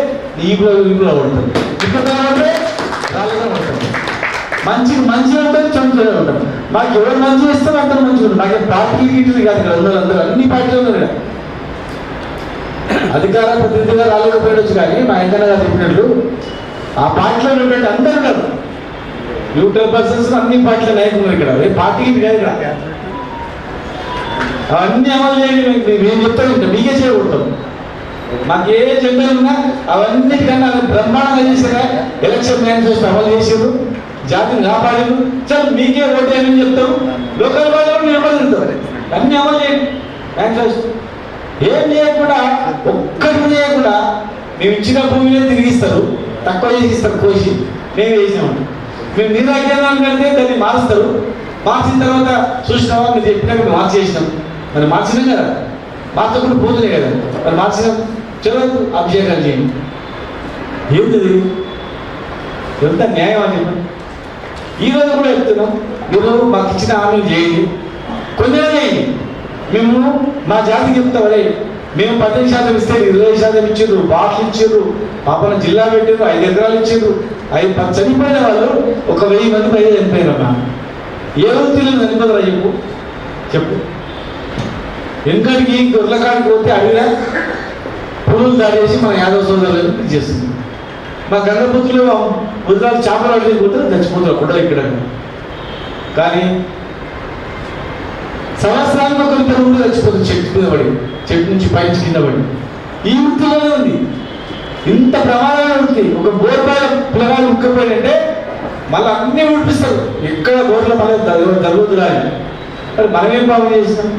ఈ కూడా పడతాం. ఇక్కడ అంటే ఖాళీగా ఉంటాం. మంచిగా ఉంటుంది, చెడుగా ఉంటాం. మాకు ఎవరు మంచి చేస్తారో అందరూ మంచిగా ఉంటాం. మాకు పార్టీలు గీట్లు కాదు ఇక్కడ అందరూ అన్ని పార్టీలు ఉన్నారు ఇక్కడ. అధికార ప్రతినిధిగా రాలేకపోయొచ్చు కానీ మా వెంకన్న గారు చెప్పినట్లు ఆ పార్టీలో ఉన్నటువంటి అందరూ ఉన్నారు. 100% అన్ని పార్టీల నాయకులు ఉన్నారు ఇక్కడ. ఏ పార్టీకి కాదు ఇక్కడ. అవన్నీ అమలు చేయండి. మేము చెప్తాను ఇంకా మీకే చేయకూడతాం. మాకు ఏ జెండాలు ఉన్నా అవన్నిటికన్నా బ్రహ్మాండంగా చేసారా. ఎలక్షన్ మేనిఫెస్టో అమలు చేసారు, జాతిని కాపాడారు. చల్ మీకే ఓటు అని చెప్తాం. లోకల్ వాళ్ళు నిలబడుతారు. అన్ని అమలు చేయండి. మేనిఫెస్టో ఏం చేయకుండా ఒక్కటి చేయకుండా మేము ఇచ్చిన భూమినే తిరిగిస్తారు, తక్కువ చేసి ఇస్తారు కోసి. మేము వేసినామండి. మేము నీరాజ్యాన్ని కడితే దాన్ని మారుస్తారు. మార్చిన తర్వాత చూసినావా మీరు చెప్పినాక మేము మార్చేసినాం. మరి మార్చినాం కదా, మార్చకుండా పోతున్నాయి కదా. మరి మార్చినాం చదవద్దు, అభిషేకాలు చేయండి. ఏంటిది ఎంత న్యాయం అని చెప్పండి. ఈరోజు కూడా చెప్తున్నాం, ఈరోజు మాకు ఇచ్చిన హామీలు చేయండి, కొంచెం చేయండి. మేము మా జాతికి చెప్తామని మేము 15% ఇస్తే 20% ఇచ్చారు, బాట్లు ఇచ్చారు, పాపన జిల్లా పెట్టారు, 5 ఎకరాలు ఇచ్చారు. 5 చనిపోయిన వాళ్ళు 1000 మంది పైన చనిపోయారమ్మా. ఏ వృత్తిలో చనిపోతారా చెప్పు. వెనుకడికి గొర్రెకాడికి పోతే అడిగినా పురుగులు దాడేసి మన యాదవ సోదరులను ఇది చేస్తుంది. మా గంగపుత్రులు ముద్రాలు చేపలు అడిగిపోతే చచ్చిపోతారు కూడా ఇక్కడ. కానీ సంవత్సరానికి ఒకరి పురుగులు చచ్చిపోతుంది చెట్టు మీద పడి, చెట్టు నుంచి పైకి కింద పడి. ఈ వృత్తిలోనే ఉంది. ఇంత ప్రమాదమైన వృత్తి. ఒక బోర్బాల పిల్లగాడు ఉక్కపోయిందంటే మళ్ళీ అన్నీ ఉడిపిస్తారు. ఎక్కడ బోర్ల మళ్ళీ జరుగుతుందా అని. మరి మనమేం బాగు చేసినాం?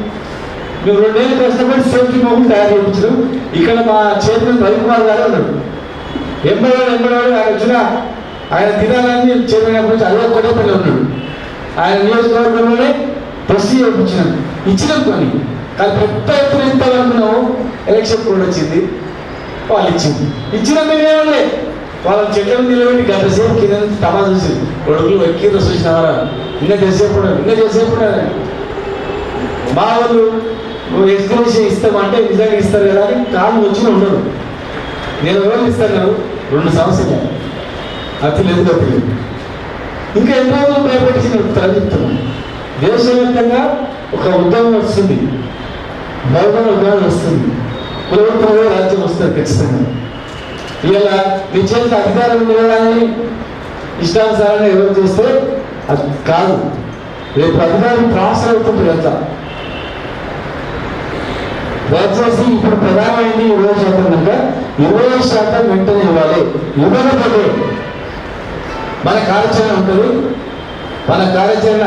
మేము 2 ఏళ్ళు కష్టపడి సేఫ్టీ మొగ్గు తయారు చేయించడం. ఇక్కడ మా చైర్మన్ రవికుమార్ గారు ఉన్నాడు. ఎంబడవాడు ఆయన వచ్చిన ఆయన తినాలని చైర్మన్ అప్పుడు అదే ఒక్కటే పని ఉన్నాడు. ఆయన నియోజకవర్గంలోనే ప్రశ్న చేయించినాం, ఇచ్చినాం కొని. కానీ పెద్ద ఎత్తున ఎంత అనుకున్నాము. ఎలక్షన్ కూడా వచ్చింది, వాళ్ళు ఇచ్చింది. ఇచ్చిన మేమేమలే వాళ్ళ చెట్లను నిలబెట్టి గంట సేపు కింద తమా చూసి కొడుకులు ఎక్కిందో చూసినారా. ఇంకా చేసేప్పుడు మా వాళ్ళు నువ్వు ఎక్స్గ్రేషన్ ఇస్తామంటే నిజంగా ఇస్తారు కదా అని కాళ్ళు వచ్చిన ఉండరు. నేను రోజులు ఇస్తాను 2 సంవత్సరాలు అతి లేదు. ఇంకా ఎన్ని రోజులు భయపెట్టి నడుపుతారని చెప్తున్నాను. దేశవ్యాప్తంగా ఒక ఉద్యమం వస్తుంది, బలమైన ఉద్యమం వస్తుంది, ప్రభుత్వ రాజ్యం వస్తుంది ఖచ్చితంగా. ఇలా మీ చేతికి అధికారం ఇవ్వడాన్ని ఇష్టానుసారంగా ఎవరు చేస్తే అది కాదు. రేపు అధికారం ట్రాన్స్ఫర్ అవుతుంది కదా. దయచేసి ఇప్పుడు ప్రధానమైంది 20% కనుక 20% వెంటనే ఇవ్వాలి. ఇవ్వకపోతే మన కార్యాచరణ ఉంటుంది. మన కార్యాచరణ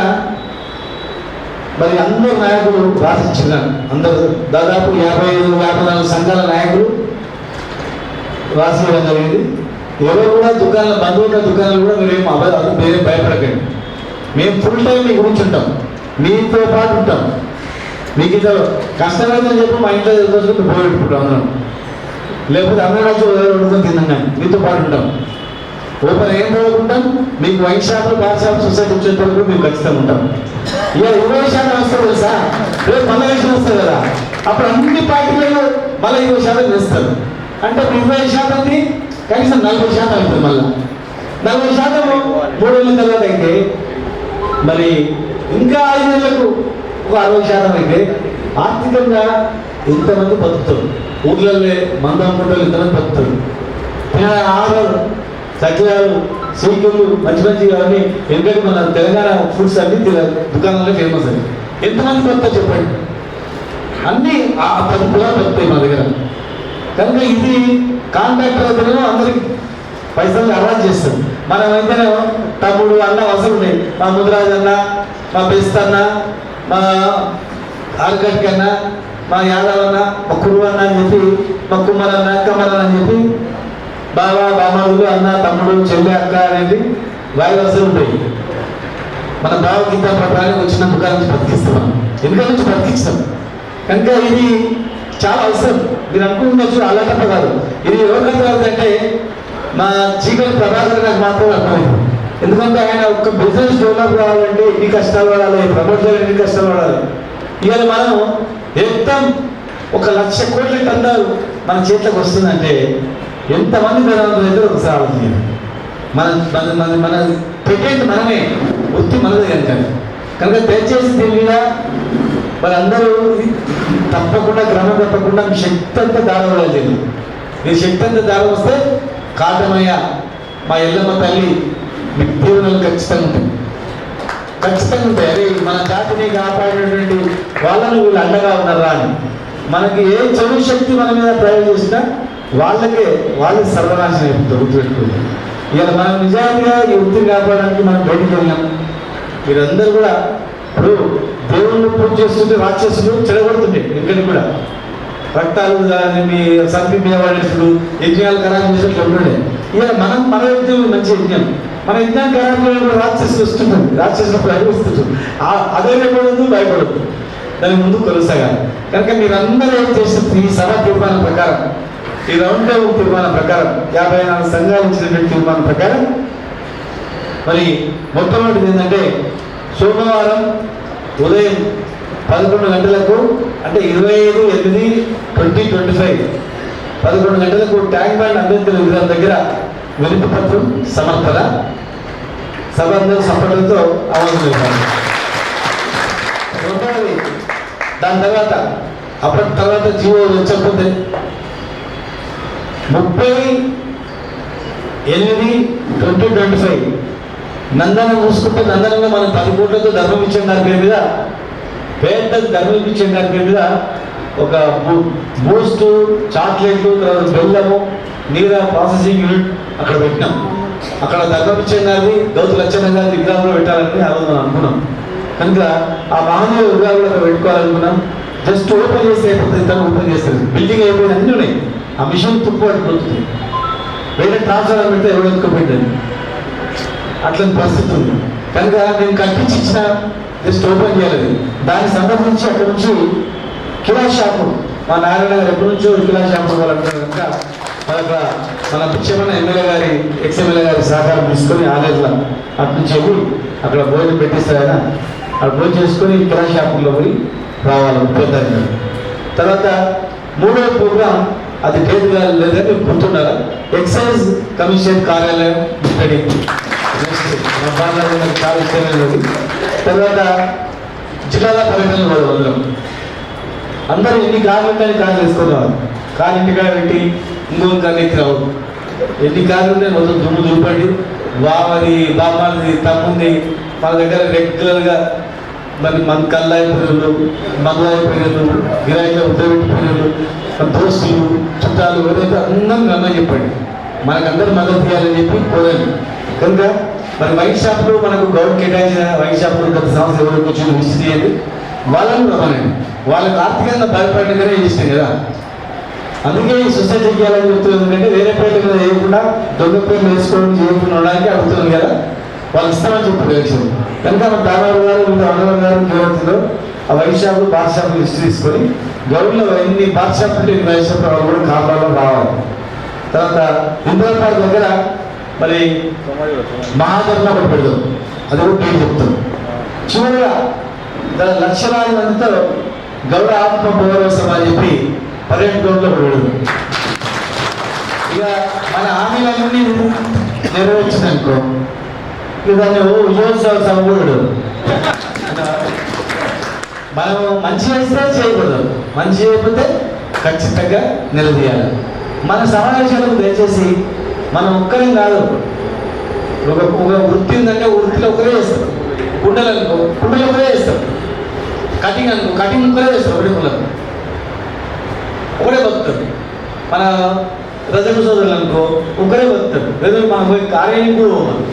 మరి అందరు నాయకులు రాసిచ్చినారు. అందరూ దాదాపు 55-54 సంఘాల నాయకులు రాసివ్వడం జరిగింది. ఎవరు కూడా దుకాణాలు బంధువుల దుకాణాలు కూడా మీరేం భయపడకండి. మేము ఫుల్ టైం మీ గురించి ఉంటాం, మీతో పాటు ఉంటాం. మీకు ఇంత కష్టమైందని చెప్పి మా ఇంట్లో రోజులు పోగొట్టుకుంటాం అందరం. లేకపోతే అందరూ వండుకొని తిన్నాం కానీ మీతో పాటు ఉంటాం. ఓపెన్ ఏం పోగొట్టుకుంటాం. మీకు వైన్ షాపులు, బార్ షాప్, సొసైటీ వచ్చేటప్పుడు మేము ఖచ్చితంగా ఉంటాం. ఇక 20% వస్తుంది తెలుసా. రేపు మళ్ళీ ఎలక్షన్ వస్తుంది కదా, అప్పుడు అన్ని పార్టీలలో మళ్ళీ 20% వేస్తారు. అంటే 20% కనీసం 40% అవుతుంది. మళ్ళీ 40% 3 ఏళ్ళ తర్వాత అయితే మరి ఇంకా 5 ఏళ్లకు ఒక 60% అయితే ఆర్థికంగా ఎంతమంది బతుకుతారు. ఊర్లలో మందం ఎంతమంది బతుకుతారు. ఆహారాలు, సజ్జాలు, సీకులు మంచి అవన్నీ ఎందుకంటే మన తెలంగాణ ఫుడ్స్ అన్ని దుకాణాల్లో ఫేమస్ అని. ఎంతమంది బతుకుతారు చెప్పండి. అన్నీ ఆ 10 కులాలు బతుకుతాయి మా దగ్గర. కనుక ఇది కాంట్రాక్టర్ అయితేనేమో అందరికి పైసలు అలవాటు చేస్తాం. మనం అయితేనే తమ్ముడు అన్న అవసరం ఉన్నాయి. మా ముదిరాజు అన్న, మా బెస్ట్ అన్న, మా ఆర్గట్ అన్న, మా యాదవ్ అన్న, మా కురువు అన్న అని చెప్పి, మా కుమ్మర్ అన్న, కమ్మర్ అని చెప్పి బాబా, బామాడు అన్న, తమ్ముడు, చెల్లి, అక్క అనేది వాయి వరుసలు ఉంటాయి. మన బావ గీత ప్రకారం వచ్చిన దుకాణం నుంచి బతికిస్తాం, ఎందుకంటే నుంచి బతికిస్తాం. కనుక ఇది చాలా అవసరం. మీరు అనుకుంటున్నారు అలా తప్ప కాదు. ఇది ఎవరికంటే అంటే మా చీకటి ప్రభాకర్ నాకు మాత్రం అర్థమైంది. ఎందుకంటే ఆయన ఒక బిజినెస్ డెవలప్ కావాలంటే ఎన్ని కష్టాలు పడాలి, ప్రమోట్ చేయాలి, ఎన్ని కష్టాలు పడాలి. ఇవాళ మనం మొత్తం 1,00,000 కోట్ల టన్నులు మన చేతిలోకి వస్తుందంటే ఎంతమంది ధనవంతులు అయితే ఒకసారి ఆలోచించారు. మన మన మన మన పెట్టేది మనమే, వృత్తి మనదే కనుక దయచేసి దీని మీద వాళ్ళందరూ తప్పకుండా క్రమం తప్పకుండా మీ శక్తి అంతా దారవలేదు. మీ శక్తి అంతా దారం వస్తే కాటమయ్య మా ఎల్లమ్మ తల్లి మీ దీవెనలు ఖచ్చితంగా ఉంటాయి, ఖచ్చితంగా ఉంటాయి. అరే మన జాతిని కాపాడేటువంటి వాళ్ళను వీళ్ళు అండగా ఉన్నారా అని. మనకి ఏ చదువు శక్తి మన మీద ప్రయోగం చేసినా వాళ్ళకి సర్వనాశనం అయిపోతుంది. గుర్తుపెట్టుకుంది. ఇవాళ మనం నిజాయితీగా ఈ వృత్తిని కాపాడడానికి మనం బయటికి వెళ్ళాం. మీరందరూ కూడా ఇప్పుడు దేవుళ్ళు పూజ చేస్తుంటే రాక్షసులు చెడగొడుతుండే ఇక్కడికి కూడా రక్తాలు మీ సంపి మీద వాడేసుడు యజ్ఞాలు ఖరాబ్ చేసినట్లు ఉంటుండే. ఇవాళ మన యజ్ఞం మంచి యజ్ఞం, మన యజ్ఞాన్ని ఖరాబ్ చేయడం కూడా రాక్షసులు వస్తుంటుంది, రాక్షసులు భయపడుతుంటుంది. అదే భయపడదు, భయపడదు, దాని ముందు కొనసాగాలి. కనుక మీరందరూ ఏం చేస్తుంది ఈ సభ తీర్మానం ప్రకారం, ఈ రౌండ్ టేబుల్ తీర్మానం ప్రకారం 54 సంఘాలు ఇచ్చినటువంటి తీర్మానం ప్రకారం మరి మొట్టమొదటిది ఏంటంటే సోమవారం ఉదయం 11 గంటలకు అంటే 25/8/2025 11 గంటలకు ట్యాంక్ బండ్ అంబేద్కర్ విగ్రహం దగ్గర వినతి పత్రం సమర్పణ సభంలో సఫలతో ఆమోదించారు. రెండవది దాని తర్వాత అప్పటి తర్వాత జీవో వచ్చకపోతే 30/8/2025 నందనం చూసుకుంటే నందనంలో మనం 10 కోట్లతో ధర్మం ఇచ్చిన దాని పేరు మీద పేద ధర్మం ఇచ్చిన దాని పేరు మీద ఒక బూస్టు చాక్లెట్లు తర్వాత బెల్లము నీర ప్రాసెసింగ్ యూనిట్ అక్కడ పెట్టినాం. అక్కడ ధర్మం ఇచ్చిన గారిని గౌతు లచ్చన్న గారి విగ్రహంలో పెట్టాలని ఆ రోజు మనం అనుకున్నాం. కనుక ఆ మహనీయ విగ్రహాలు అక్కడ పెట్టుకోవాలనుకున్నాం. జస్ట్ ఓపెన్ చేస్తే అయిపోతుంది, తను ఓపెన్ చేస్తుంది. బిల్డింగ్ అయిపోయిన అన్నీ ఉన్నాయి. ఆ మిషన్ తుప్పు పడిపోతుంది, వేరే ట్రాన్స్ఫర్ పెడితే ఎవరు ఎత్తుకోపోయిందని అట్లాంటి పరిస్థితి ఉంది. కనుక నేను కట్టించి ఇచ్చిన జస్ట్ ఓపెన్ చేయాలి. దానికి సంబంధించి అక్కడ నుంచి కిరా షాపు మా నారాయణ గారు ఎప్పటి నుంచో కిరా షాపు వాళ్ళంటారు. కనుక మన పిచ్చమైన ఎమ్మెల్యే గారి ఎక్స్ఎమ్మెల్యే గారి సహకారం తీసుకొని ఆలేజ్లో అటు నుంచి వెళ్ళి అక్కడ భోజనం పెట్టిస్తారు ఆయన, అక్కడ భోజనం చేసుకొని కిరా షాపుల్లో పోయి రావాలి 30 తర్వాత మూడవ ప్రోగ్రాం అది డేట్ లేదని గుర్తుండాలి. ఎక్సైజ్ కమిషన్ కార్యాలయం ఇక్కడి తర్వాత జిల్లాల పర్యటనలు కూడా వదలం. అందరూ ఎన్ని కార్లు ఉంటాయని కార్లు వేసుకున్నాం. కారు ఇంటికాడ పెట్టి ఇంకొక కార్లు ఎక్కి రావు. ఎన్ని కార్లు ఉంటాయి మొత్తం దుమ్ము దుప్పండి బావది బామ్మది తమ్ముంది మన దగ్గర రెగ్యులర్గా మరి మన కళ్ళైపోయినలు మందులైపోయినలు గిరాయిలో ఉద్దపెట్టిపోయినలు మన దోస్తులు చుట్టాలు ఎవరైతే అందరం గమనం చెప్పండి, మనకందరూ మద్దతు ఇవ్వాలని చెప్పి కోరండి. కనుక మరి వైన్ షాప్లో మనకు గవర్నమెంట్ కేటాయించిన వైన్ షాప్లో గత సంవత్సరం ఎవరికి వచ్చిన విసిట్ చేయండి, వాళ్ళని రమ్మనండి. వాళ్ళకి ఆర్థికంగా భయపడినగానే చేసినాం కదా. అందుకే ఈ సొసైటీ చేయాలని చెప్తుంది. ఎందుకంటే వేరే పేర్ల మీద వేయకుండా దొంగ పేర్లు వేసుకోవడం చేయకుండా ఉండడానికి అడుగుతుంది కదా, వాళ్ళు ఇస్తామని చెప్పి విషయం. కనుక మన దాదాపు గారు ఇంకా అన్నగారు గారు గవర్నమెంట్లో ఆ వైన్ షాపులు బార్ షాపులు లిస్ట్ తీసుకొని గవర్నమెంట్లో ఎన్ని బార్ షాపులు ఉంటే ఎన్ని వైన్ షాపులు వాళ్ళు కూడా కాపాడలో రావాలి. తర్వాత ఇంద్రపాడు దగ్గర మరి మహాధర్మ ఒకటి పెడదాం, అది కూడా నేను చెప్తాను. చివరిగా దాని లక్షలాది మందితో గౌడ ఆత్మ గౌరవం అని చెప్పి పర్యటన గ్రౌండ్లో పెడదాం. ఇక మన హామీలన్నీ నెరవేర్చిందనుకో ఇక దాన్ని విజయోత్సవ సభ కూడా మనం మంచి చేస్తే చేయకూడదు, మంచి చేయకపోతే ఖచ్చితంగా నిలదీయాలి. మన సమావేశాలకు దయచేసి మనం ఒక్కరేం కాదు, ఒక వృత్తి ఉందంటే వృత్తిలో ఒకరే చేస్తాం. కుండలు అనుకో కుండలు ఒకరే చేస్తాం, కటింగ్ అనుకో కటింగ్ ఒకరే చేస్తాం, ఒకటే కులం ఒకటే బతుకుతుంది. మన రజక సోదరులు అనుకో ఒకరే బతుకుతారు, లేదా మనం పోయి కార్యాలయం కూడా పోవాలి.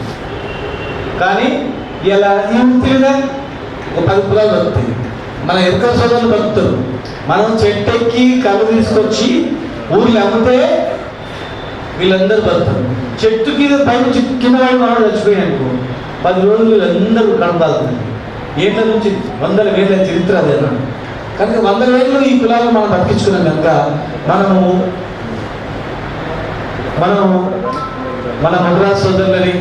కానీ ఇలా ఈ వృత్తి మీద ఒక 10 కులాలు బతుకుతాయి. మన ఎరుక సోదరులు బతుకుతారు. మనం చెట్టెక్కి కళ్ళు తీసుకొచ్చి ఊర్లు అమ్మితే వీళ్ళందరూ బతుకుతారు. చెట్టు కింద పైన కింద వాడి మాడు చచ్చిపోయాయి అనుకో 10 రోజులు వీళ్ళందరూ కనపాలుతుంది. ఏళ్ళ నుంచి 100 వేల చరిత్ర అదే. కనుక 100 వేలు ఈ కులాలను మనం బతికించుకున్నాం. కనుక మనము మన మద్రాస్ సోదరులని,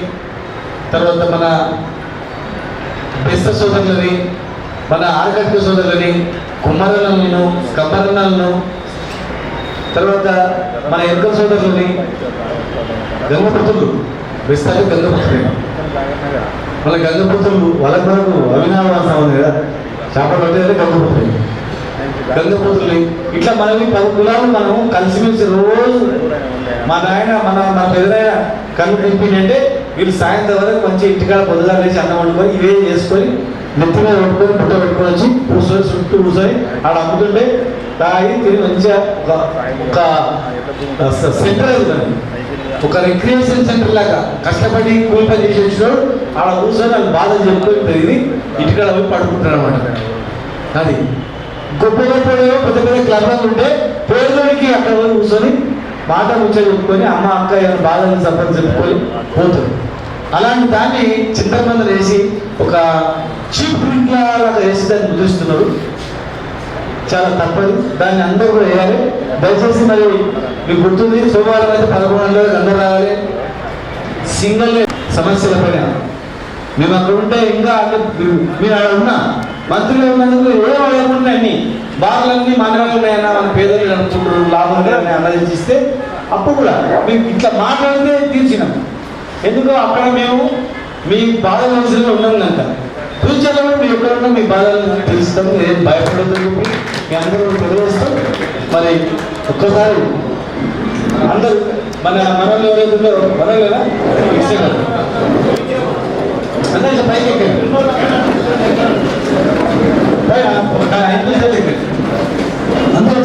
తర్వాత మన బెస్త సోదరులని, మన ఆర్కట్క సోదరులని, కుమ్మరలను కమ్మరణలను, తర్వాత మన ఎరుక సోదరులని, గంగపతులు ప్రస్తుతానికి గంగపుత్రులు. మళ్ళీ గంగపుత్రులు వాళ్ళకి మనకు అవినాభావ సంబంధం కదా, చేపలు పట్టేది గంగపుత్రులు. గంగపుత్రులు ఇట్లా మనవి 10 కులాలు మనం కలిసిమెలిసి రోజు మా నాయన మన పెద్దనాయన కళ్ళు నింపిందంటే వీళ్ళు సాయంత్రం వరకు మంచి ఇంటికాడ పొద్దుగా లేచి అన్నం వండుకొని ఇవే చేసుకొని నెత్తి మీద పెట్టుకొని పుట్ట పెట్టుకొని వచ్చి కూర్చొని చుట్టూ కూర్చొని ఆడ అమ్ముతుంటే తాగి తిరిగి మంచిగా ఒక సెంటర్ అవుతుంది, ఒక రిక్రియేషన్ సెంటర్ లాగా కష్టపడి కూలి పని చేసి వచ్చినాడు ఆడ కూర్చొని వాళ్ళు బాధ చెప్పుకొని తిరిగి ఇంటికాడ పోయి పడుకుంటారు అనమాట. అది గొప్ప పెద్ద పెద్ద క్లబ్లు ఉంటే పేదోడికి అక్కడ పోయి కూర్చొని మాట ముచ్చట చెప్పుకొని అమ్మ అక్క ఏమైనా బాధలు సంపద చెప్పుకొని పోతారు. అలాంటి దాన్ని చింతమందలు వేసి ఒక చీప్ డ్రింక్ లాగా వేసి దాన్ని ముద్రిస్తున్నారు. చాలా తప్పదు, దాన్ని అందరూ కూడా వేయాలి. దయచేసి మరి మీకు గుర్తుంది, సోమవారం అయితే 11 గంటలకు అందరూ రావాలి. సింగిల్ సమస్యల పైన మేము అక్కడ ఉంటే ఇంకా మీరు అక్కడ ఉన్నా మంత్రులు ఉన్నందుకు ఏం అడగకుండా అన్ని బార్లన్నీ మండలాలైనా మన పేదలు నడుపుకుంటారు లాభంగా అన్నదిస్తే అప్పుడు కూడా మీకు ఇట్లా మాట్లాడితే తీర్చినాం. ఎందుకు అక్కడ మేము మీ బాధల అవసరంలో ఉన్నాం కనుక ఫ్యూచర్లో కూడా మీరు ఎక్కడ ఉన్నా మీ బాధలు తెలుస్తాం, ఏం భయపడదని చెప్పి మీ అందరూ తెలియజేస్తాం. మరి ఒక్కసారి అందరూ మనల్ని ఎవరైతే ఉన్నారో మనలేనా అందరూ పైకి ఎక్కండి, అందరూ